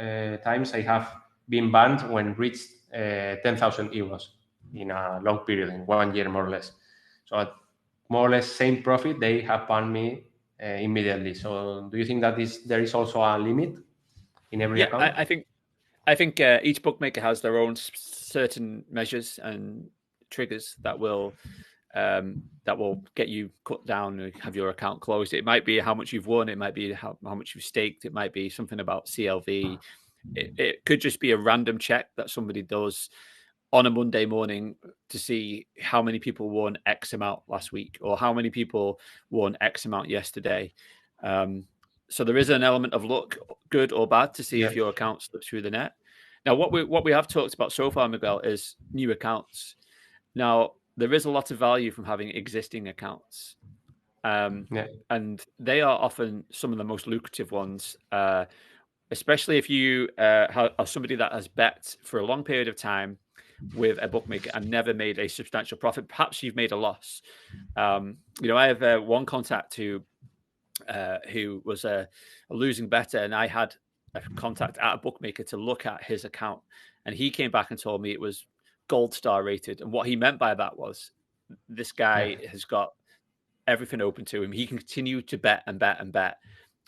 A: times, I have been banned when reached 10,000 euros in a long period, in 1 year more or less. So at more or less same profit, they have banned me immediately. So do you think that there is also a limit in every
C: Yeah,
A: account?
C: I think each bookmaker has their own certain measures and triggers that will get you cut down and have your account closed. It might be how much you've won. It might be how much you've staked. It might be something about CLV. It could just be a random check that somebody does on a Monday morning to see how many people won X amount last week or how many people won X amount yesterday. So there is an element of luck, good or bad, to see if your account slips through the net. Now, what we have talked about so far, Miguel, is new accounts. Now, there is a lot of value from having existing accounts. And they are often some of the most lucrative ones, especially if you are somebody that has bet for a long period of time with a bookmaker and never made a substantial profit. Perhaps you've made a loss. I have one contact who was a losing bettor, and I had a contact at a bookmaker to look at his account, and he came back and told me it was gold star rated. And what he meant by that was this guy has got everything open to him. He can continue to bet and bet and bet.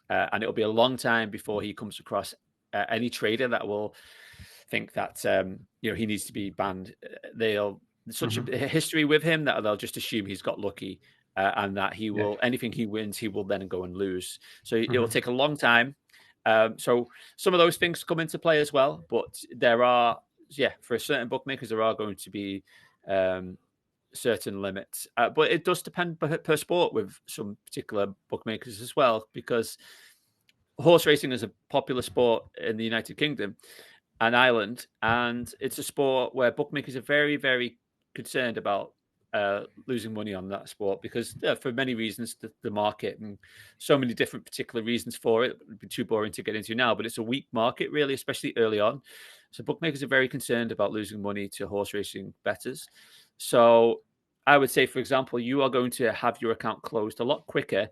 C: And it'll be a long time before he comes across any trader that will think that he needs to be banned. They'll such a history with him that they'll just assume he's got lucky and that he will anything he wins, he will then go and lose. So it will take a long time. So some of those things come into play as well. But there are, for certain bookmakers, there are going to be certain limits. But it does depend per sport with some particular bookmakers as well, because horse racing is a popular sport in the United Kingdom and Ireland, and it's a sport where bookmakers are very, very concerned about losing money on that sport because for many reasons, the market and so many different particular reasons for it. It would be too boring to get into now, but it's a weak market, really, especially early on. So bookmakers are very concerned about losing money to horse racing bettors. So I would say, for example, you are going to have your account closed a lot quicker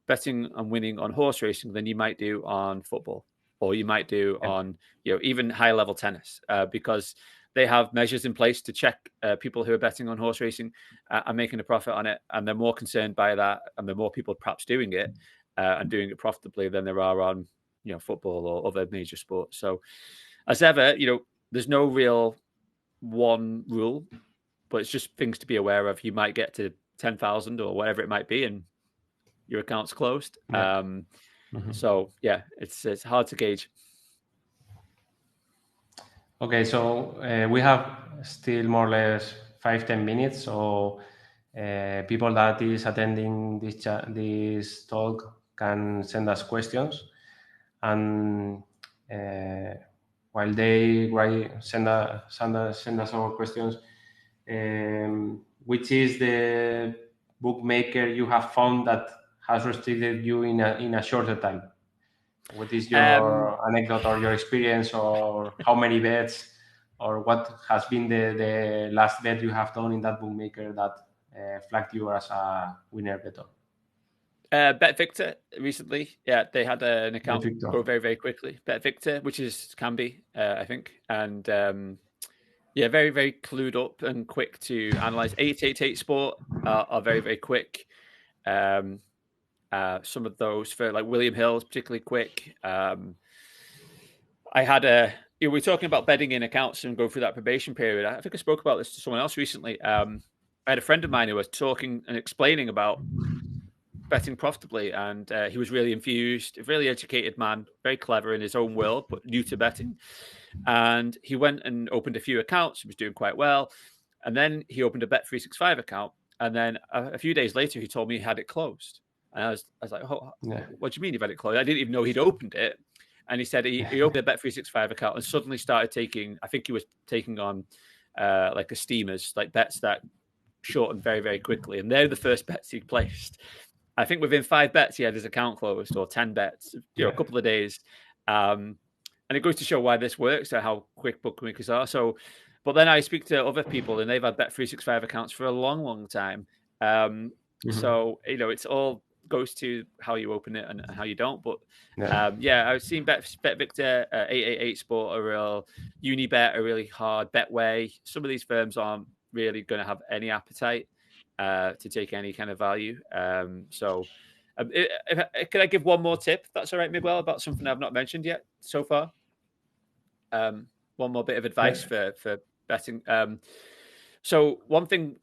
C: betting and winning on horse racing than you might do on football, or you might do on even high level tennis, because they have measures in place to check people who are betting on horse racing and making a profit on it, and they're more concerned by that, and there are more people perhaps doing it and doing it profitably than there are on football or other major sports. So as ever, there's no real one rule, but it's just things to be aware of. You might get to 10,000 or whatever it might be, and your account's closed. So it's hard to gauge.
A: Okay, so we have still more or less 5-10 minutes. So people that is attending this talk can send us questions, and while they send us our questions, which is the bookmaker you have found that has restricted you in a shorter time? What is your anecdote or your experience, or how many bets, or what has been the last bet you have done in that bookmaker that flagged you as a winner bettor?
C: BetVictor recently, they had an account grow very, very quickly. BetVictor, which can be, I think, and very, very clued up and quick to analyze. 888 Sport are very, very quick. Some of those for like William Hill is particularly quick. I had we were talking about betting in accounts and going through that probation period. I think I spoke about this to someone else recently. I had a friend of mine who was talking and explaining about betting profitably, and he was really infused, a really educated man, very clever in his own world, but new to betting. And he went and opened a few accounts. He was doing quite well. And then he opened a Bet365 account. And then a few days later, he told me he had it closed. And I was like, oh,
A: Yeah.
C: what do you mean you've had it closed? I didn't even know he'd opened it. And he said he opened a Bet365 account and suddenly started taking, I think he was taking on like a steamers, like bets that shortened very, very quickly. And they're the first bets he placed. I think within 5 bets, he had his account closed, or 10 bets, a couple of days. And it goes to show why this works and how quick bookmakers are. So, but then I speak to other people and they've had Bet365 accounts for a long, long time. So, it's all goes to how you open it and how you don't. But I've seen BetVictor, 888 Sport, a real Unibet, a really hard Betway. Some of these firms aren't really going to have any appetite to take any kind of value. Can I give one more tip? If that's all right, Miguel, about something I've not mentioned yet so far. One more bit of advice for betting. So one thing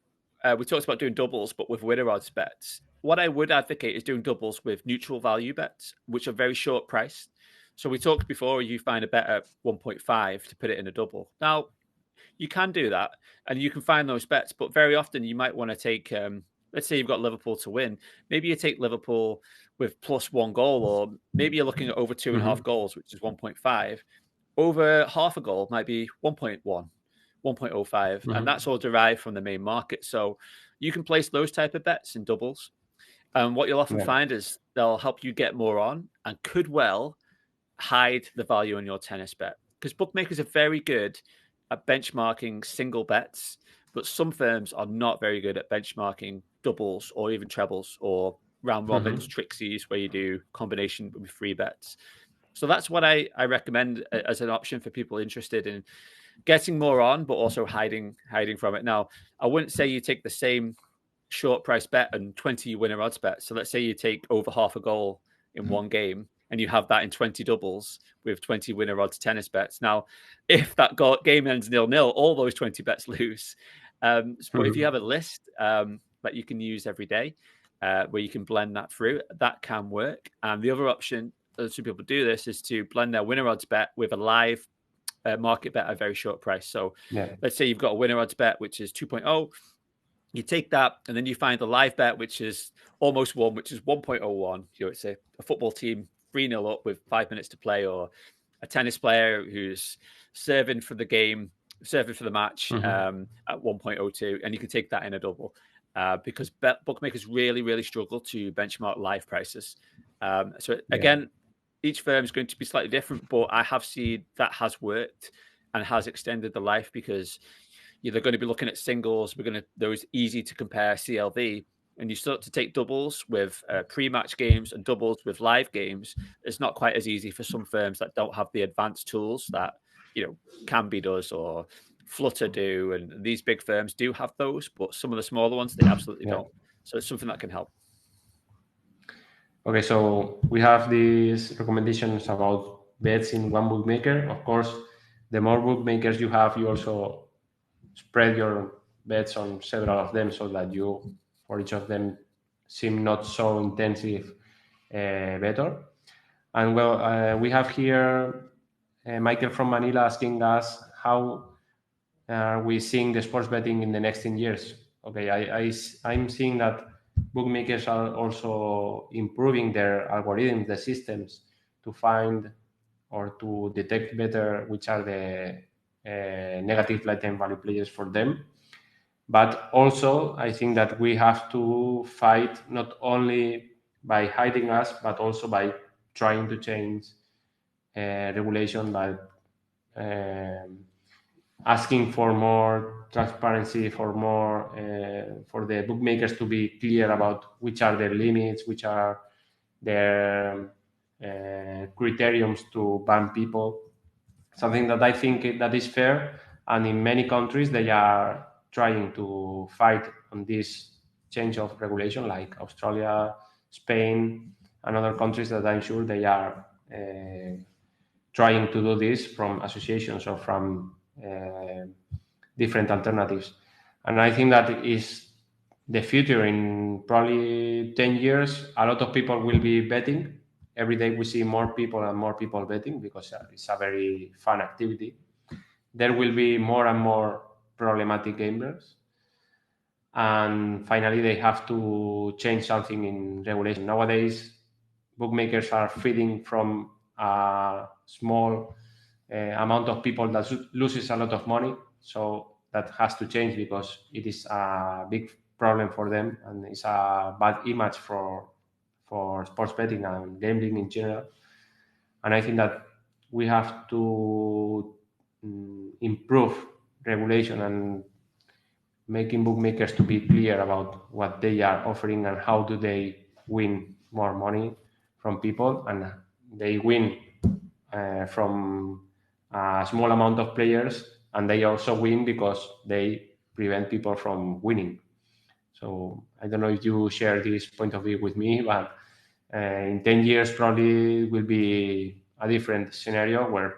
C: we talked about doing doubles, but with winner odds bets. What I would advocate is doing doubles with neutral value bets, which are very short priced. So we talked before, you find a bet at 1.5 to put it in a double. Now, you can do that and you can find those bets, but very often you might want to take, let's say you've got Liverpool to win. Maybe you take Liverpool with +1 goal, or maybe you're looking at over 2.5 goals, which is 1.5. Over half a goal might be 1.1, 1.05, and that's all derived from the main market. So you can place those type of bets in doubles. And what you'll often find is they'll help you get more on and could well hide the value in your tennis bet, because bookmakers are very good at benchmarking single bets, but some firms are not very good at benchmarking doubles or even trebles or round robins, trixies, where you do combination with free bets. So that's what I recommend as an option for people interested in getting more on, but also hiding from it. Now, I wouldn't say you take the same short price bet and 20 winner odds bets. So let's say you take over half a goal in one game and you have that in 20 doubles with 20 winner odds tennis bets. Now, if that game ends 0-0, all those 20 bets lose. But if you have a list that you can use every day, where you can blend that through, that can work. And the other option, some people do this, is to blend their winner odds bet with a live market bet at a very short price. So let's say you've got a winner odds bet, which is 2.0. You take that and then you find the live bet, which is almost 1, which is 1.01. It's a football team 3-0 up with 5 minutes to play, or a tennis player who's serving for the game, serving for the match at 1.02. And you can take that in a double because bookmakers really, really struggle to benchmark live prices. So again, each firm is going to be slightly different, but I have seen that has worked and has extended the life, because they're going to be looking at singles. Those easy to compare CLV, and you start to take doubles with pre-match games and doubles with live games. It's not quite as easy for some firms that don't have the advanced tools that Kambi does or Flutter do, and these big firms do have those, but some of the smaller ones they absolutely don't. So it's something that can help.
A: Okay, so we have these recommendations about bets in one bookmaker. Of course, the more bookmakers you have, you also spread your bets on several of them, so that you, for each of them, seem not so intensive better. And we have here Michael from Manila asking us how are we seeing the sports betting in the next 10 years. Okay, I'm seeing that bookmakers are also improving their algorithms, the systems, to find or to detect better which are the negative lifetime value players for them. But also, I think that we have to fight not only by hiding us, but also by trying to change regulation, by asking for more transparency, for the bookmakers to be clear about which are their limits, which are their criteriums to ban people. Something that I think that is fair, and in many countries they are trying to fight on this change of regulation, like Australia, Spain, and other countries that I'm sure they are trying to do this from associations or from different alternatives. And I think that is the future. In probably 10 years, a lot of people will be betting. Every day we see more people and more people betting, because it's a very fun activity. There will be more and more problematic gamblers. And finally, they have to change something in regulation. Nowadays, bookmakers are feeding from a small amount of people that loses a lot of money. So that has to change because it is a big problem for them and it's a bad image for sports betting and gambling in general. And I think that we have to improve regulation and making bookmakers to be clear about what they are offering and how do they win more money from people, and they win from a small amount of players, and they also win because they prevent people from winning. So I don't know if you share this point of view with me, but in 10 years probably will be a different scenario where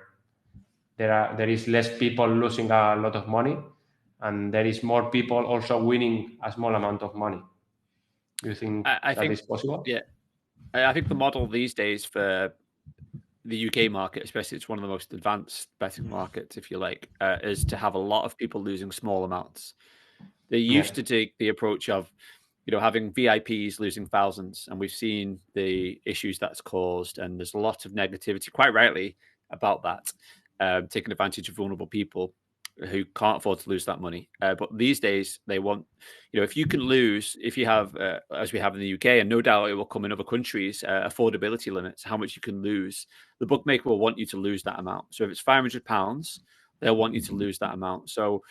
A: there is less people losing a lot of money and there is more people also winning a small amount of money. Do you think
C: I
A: that
C: think,
A: is possible?
C: yeah, I think the model these days for the UK market, especially, it's one of the most advanced betting markets, if you like, is to have a lot of people losing small amounts. They used to take the approach of, having VIPs losing thousands, and we've seen the issues that's caused, and there's a lot of negativity, quite rightly, about that, taking advantage of vulnerable people who can't afford to lose that money. But these days, they want, if you can lose, if you have, as we have in the UK, and no doubt it will come in other countries, affordability limits, how much you can lose, the bookmaker will want you to lose that amount. So if it's £500, they'll want you to lose that amount. So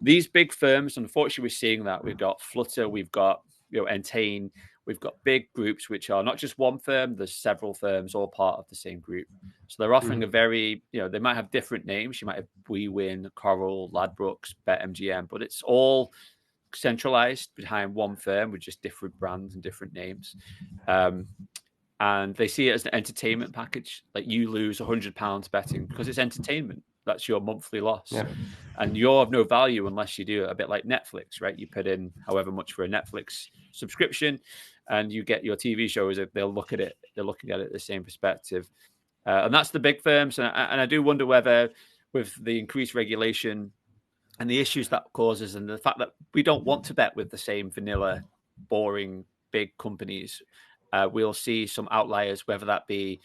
C: these big firms, unfortunately, we're seeing that. We've got Flutter, we've got Entain, we've got big groups which are not just one firm, there's several firms all part of the same group. So they're offering a very, they might have different names. You might have WeWin, Coral, Ladbrokes, BetMGM, but it's all centralized behind one firm with just different brands and different names. And they see it as an entertainment package. Like, you lose £100 betting because it's entertainment. That's your monthly loss.
A: Yeah.
C: And you're of no value unless you do it, a bit like Netflix, right? You put in however much for a Netflix subscription and you get your TV shows. They'll look at it. They're looking at it the same perspective. And that's the big firms. And I do wonder whether, with the increased regulation and the issues that causes, and the fact that we don't want to bet with the same vanilla, boring, big companies, we'll see some outliers, whether that be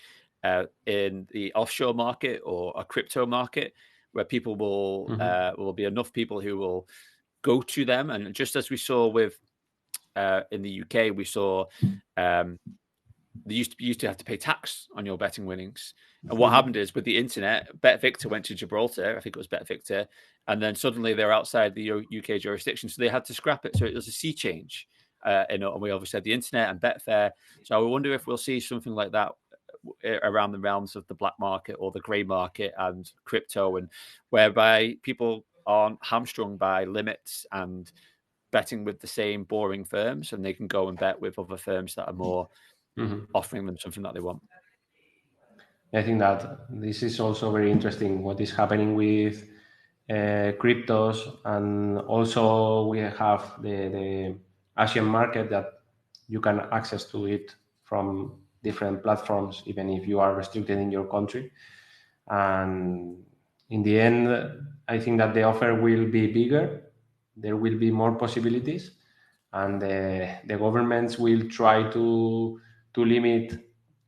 C: in the offshore market or a crypto market, where people will be enough people who will go to them. And just as we saw with in the UK, we saw they used to have to pay tax on your betting winnings. And what happened is, with the internet, BetVictor went to Gibraltar. I think it was BetVictor, and then suddenly they're outside the UK jurisdiction, so they had to scrap it. So it was a sea change. And we obviously had the internet and Betfair. So I wonder if we'll see something like that around the realms of the black market or the grey market and crypto, and whereby people aren't hamstrung by limits and betting with the same boring firms, and they can go and bet with other firms that are more offering them something that they want.
A: I think that this is also very interesting, what is happening with cryptos, and also we have the Asian market that you can access to it from different platforms, even if you are restricted in your country. And in the end, I think that the offer will be bigger. There will be more possibilities, and the governments will try to limit,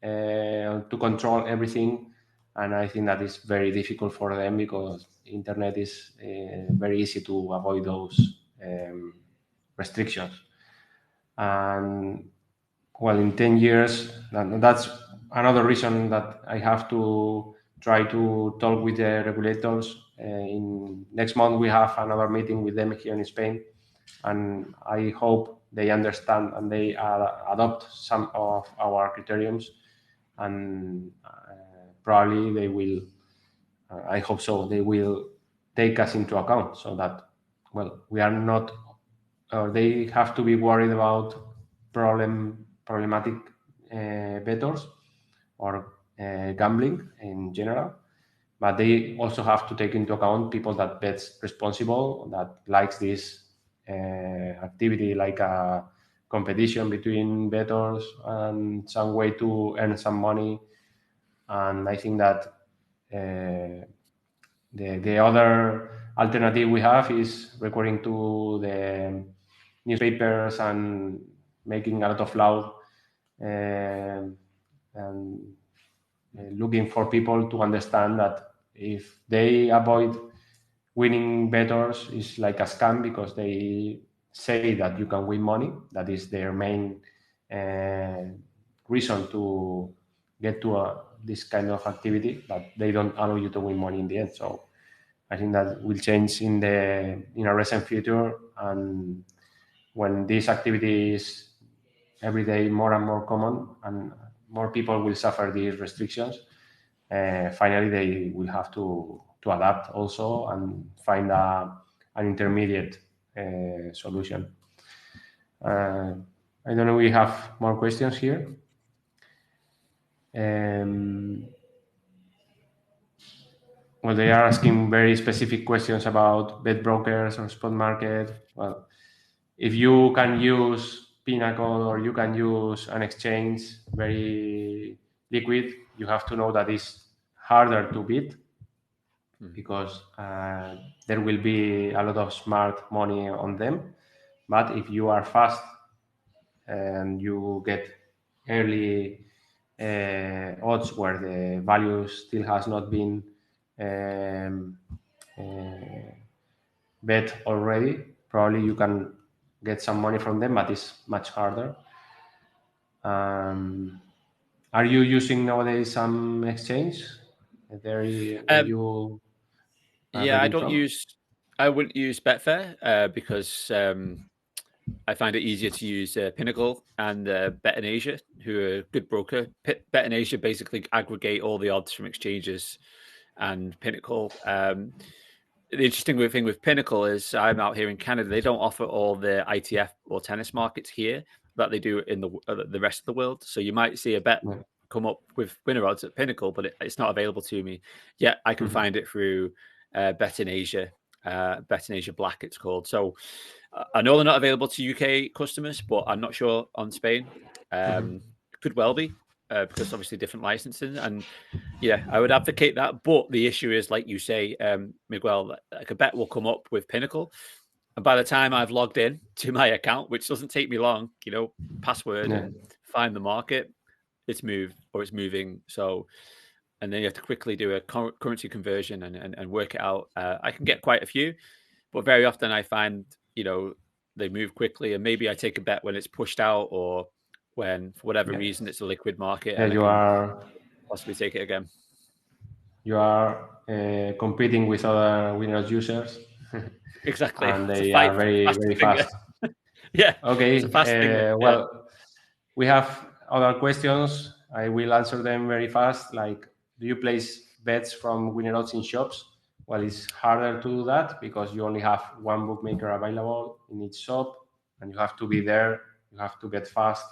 A: to control everything. And I think that is very difficult for them because internet is very easy to avoid those restrictions. And well, in 10 years, that's another reason that I have to try to talk with the regulators. In next month, we have another meeting with them here in Spain, and I hope they understand and they adopt some of our criterions, and probably they will. I hope so. They will take us into account so that, well, we are not, or they have to be worried about problematic bettors or gambling in general, but they also have to take into account people that bets responsible, that likes this activity, like a competition between bettors and some way to earn some money. And I think that the other alternative we have is recurring to newspapers and making a lot of loud and looking for people to understand that if they avoid winning bettors is like a scam because they say that you can win money. That is their main reason to get to this kind of activity, but they don't allow you to win money in the end. So I think that will change in a recent future, and when this activity is every day more and more common and more people will suffer these restrictions, finally they will have to adapt also and find an intermediate solution. I don't know, we have more questions here. Well, they are asking very specific questions about bet brokers or spot market. Well, if you can use Pinnacle or you can use an exchange very liquid, you have to know that it's harder to beat because there will be a lot of smart money on them. But if you are fast and you get early odds where the value still has not been bet already, probably you can get some money from them, but it's much harder. Are you using nowadays some exchange? Where you are
C: Yeah,
A: betting from?
C: I wouldn't use Betfair because I find it easier to use Pinnacle and Bet in Asia, who are a good broker. Bet in Asia basically aggregate all the odds from exchanges, and Pinnacle. The interesting thing with Pinnacle is I'm out here in Canada. They don't offer all the ITF or tennis markets here that they do in the rest of the world. So you might see a bet come up with winner odds at Pinnacle, but it's not available to me yet. I can find it through Bet in Asia, Bet in Asia Black, it's called. So I know they're not available to UK customers, but I'm not sure on Spain. Could well be because obviously different licensing. And yeah, I would advocate that. But the issue is, like you say, Miguel, like a bet will come up with Pinnacle. And by the time I've logged in to my account, which doesn't take me long, password and find the market, it's moved or it's moving. So, and then you have to quickly do a currency conversion and work it out. I can get quite a few, but very often I find, they move quickly, and maybe I take a bet when it's pushed out or when, for whatever reason, it's a liquid market, and I can possibly take it again.
A: You are competing with other Windows users.
C: Exactly.
A: And they are very, very fast.
C: Yeah.
A: Okay.
C: It's a fast finger.
A: Well, we have other questions. I will answer them very fast. Like, do you place bets from winner odds in shops? Well, it's harder to do that because you only have one bookmaker available in each shop, and you have to be there. You have to bet fast.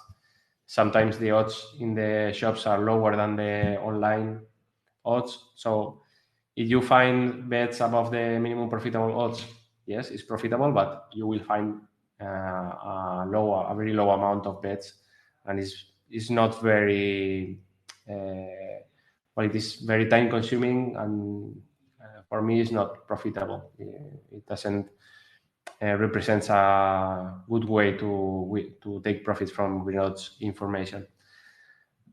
A: Sometimes the odds in the shops are lower than the online odds. So if you find bets above the minimum profitable odds, yes, it's profitable, but you will find a very low amount of bets, and it's not very well. It is very time consuming, and for me, it's not profitable. It doesn't represents a good way to take profit from without information.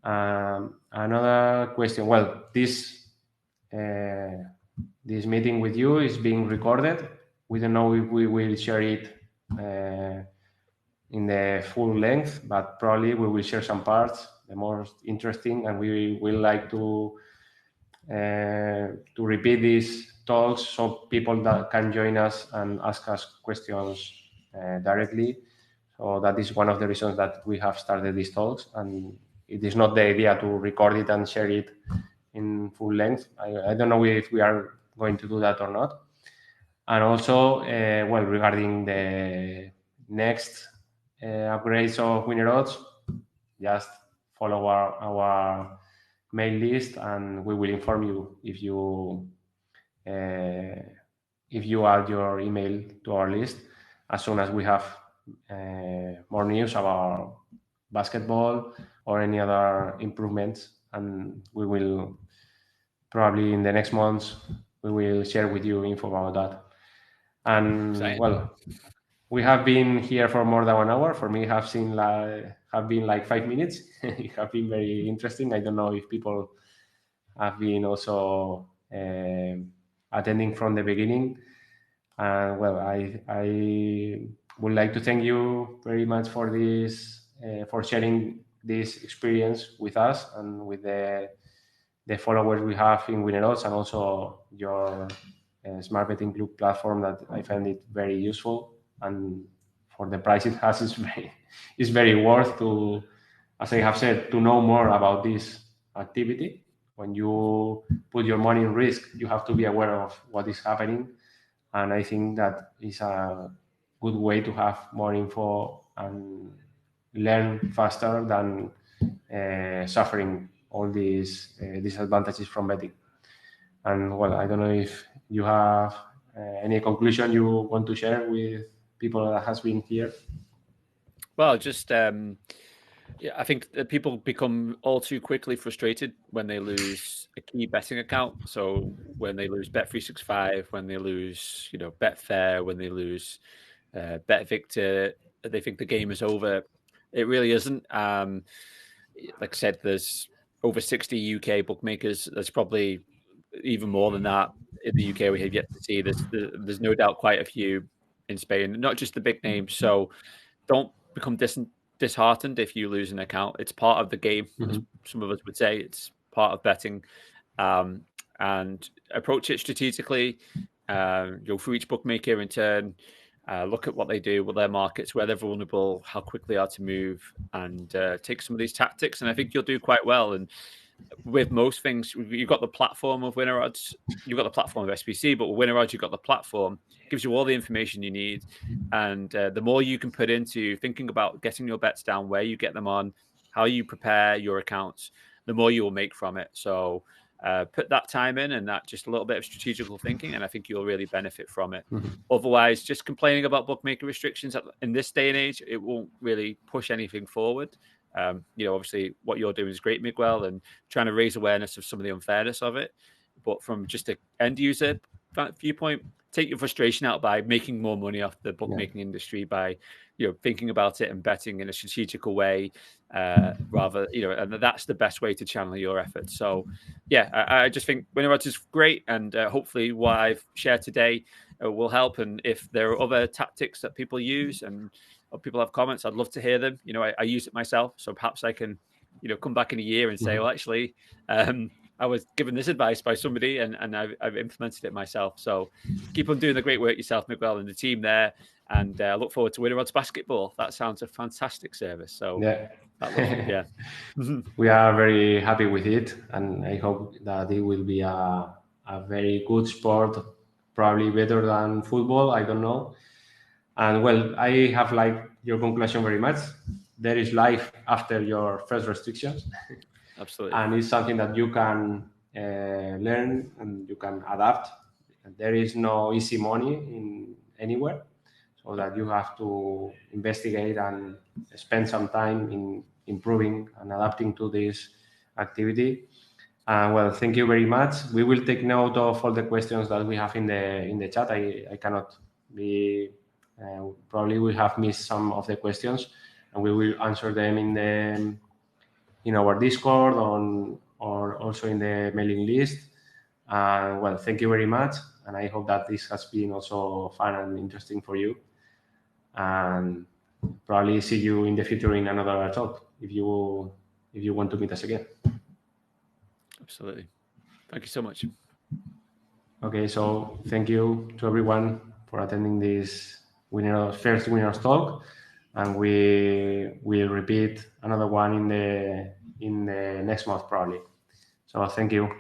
A: Another question. Well, this meeting with you is being recorded. We don't know if we will share it in the full length, but probably we will share some parts, the most interesting, and we will like to repeat these talks so people that can join us and ask us questions directly. So that is one of the reasons that we have started these talks, and it is not the idea to record it and share it in full length. I don't know if we are going to do that or not. And also, well, regarding the next upgrades of winner odds, just follow our mail list, and we will inform you if you add your email to our list as soon as we have more news about basketball or any other improvements, and we will probably in the next months we will share with you info about that. And
C: Exciting.
A: well, we have been here for more than 1 hour. For me, have been like 5 minutes. It have been very interesting. I don't know if people have been also attending from the beginning. Well, I would like to thank you very much for this, for sharing this experience with us and with the followers we have in Winneros, and also your Smart Betting Club platform that I find it very useful, and for the price it has, is very worth to, as I have said, to know more about this activity. When you put your money in risk, you have to be aware of what is happening, and I think that is a good way to have more info and learn faster than suffering all these disadvantages from betting. And well, I don't know if you have any conclusion you want to share with people that has been here.
C: Well, just yeah, I think that people become all too quickly frustrated when they lose a key betting account. So when they lose Bet365, when they lose, Betfair, when they lose BetVictor, they think the game is over. It really isn't. Like I said, there's over 60 UK bookmakers. There's probably even more than that in the UK we have yet to see. There's no doubt quite a few in Spain, not just the big names. So don't become disheartened if you lose an account. It's part of the game, as some of us would say. It's part of betting, and approach it strategically. Go through each bookmaker in turn. Look at what they do, what their markets, where they're vulnerable, how quick they are to move, and take some of these tactics. And I think you'll do quite well. And with most things, you've got the platform of Winner Odds, you've got the platform of SBC, but with Winner Odds, you've got the platform. It gives you all the information you need. And the more you can put into thinking about getting your bets down, where you get them on, how you prepare your accounts, the more you will make from it. So put that time in and that just a little bit of strategical thinking, and I think you'll really benefit from it. Otherwise, just complaining about bookmaker restrictions in this day and age, it won't really push anything forward. Obviously what you're doing is great, Miguel, and trying to raise awareness of some of the unfairness of it. But from just an end user viewpoint, take your frustration out by making more money off the bookmaking industry by, thinking about it and betting in a strategical way, rather, and that's the best way to channel your efforts. So, yeah, I just think Winner Odds is great, and hopefully what I've shared today will help. And if there are other tactics that people use and or people have comments, I'd love to hear them. I use it myself, so perhaps I can, come back in a year and say, well, actually, I was given this advice by somebody and I've implemented it myself. So keep on doing the great work yourself, Miguel, and the team there. And I look forward to Winner Odds Basketball. That sounds a fantastic service. So yeah,
A: we are very happy with it, and I hope that it will be a very good sport, probably better than football. I don't know. And well, I have liked your conclusion very much. There is life after your first restrictions.
C: Absolutely.
A: And it's something that you can learn and you can adapt. There is no easy money in anywhere, so that you have to investigate and spend some time in improving and adapting to this activity. Well, thank you very much. We will take note of all the questions that we have in the chat. I cannot be. Probably we have missed some of the questions, and we will answer them in our Discord or also in the mailing list. Well, thank you very much, and I hope that this has been also fun and interesting for you. And probably see you in the future in another talk if you want to meet us again.
C: Absolutely. Thank you so much.
A: Okay, so thank you to everyone for attending this first Winners Talk, and we will repeat another one in the next month probably. So thank you.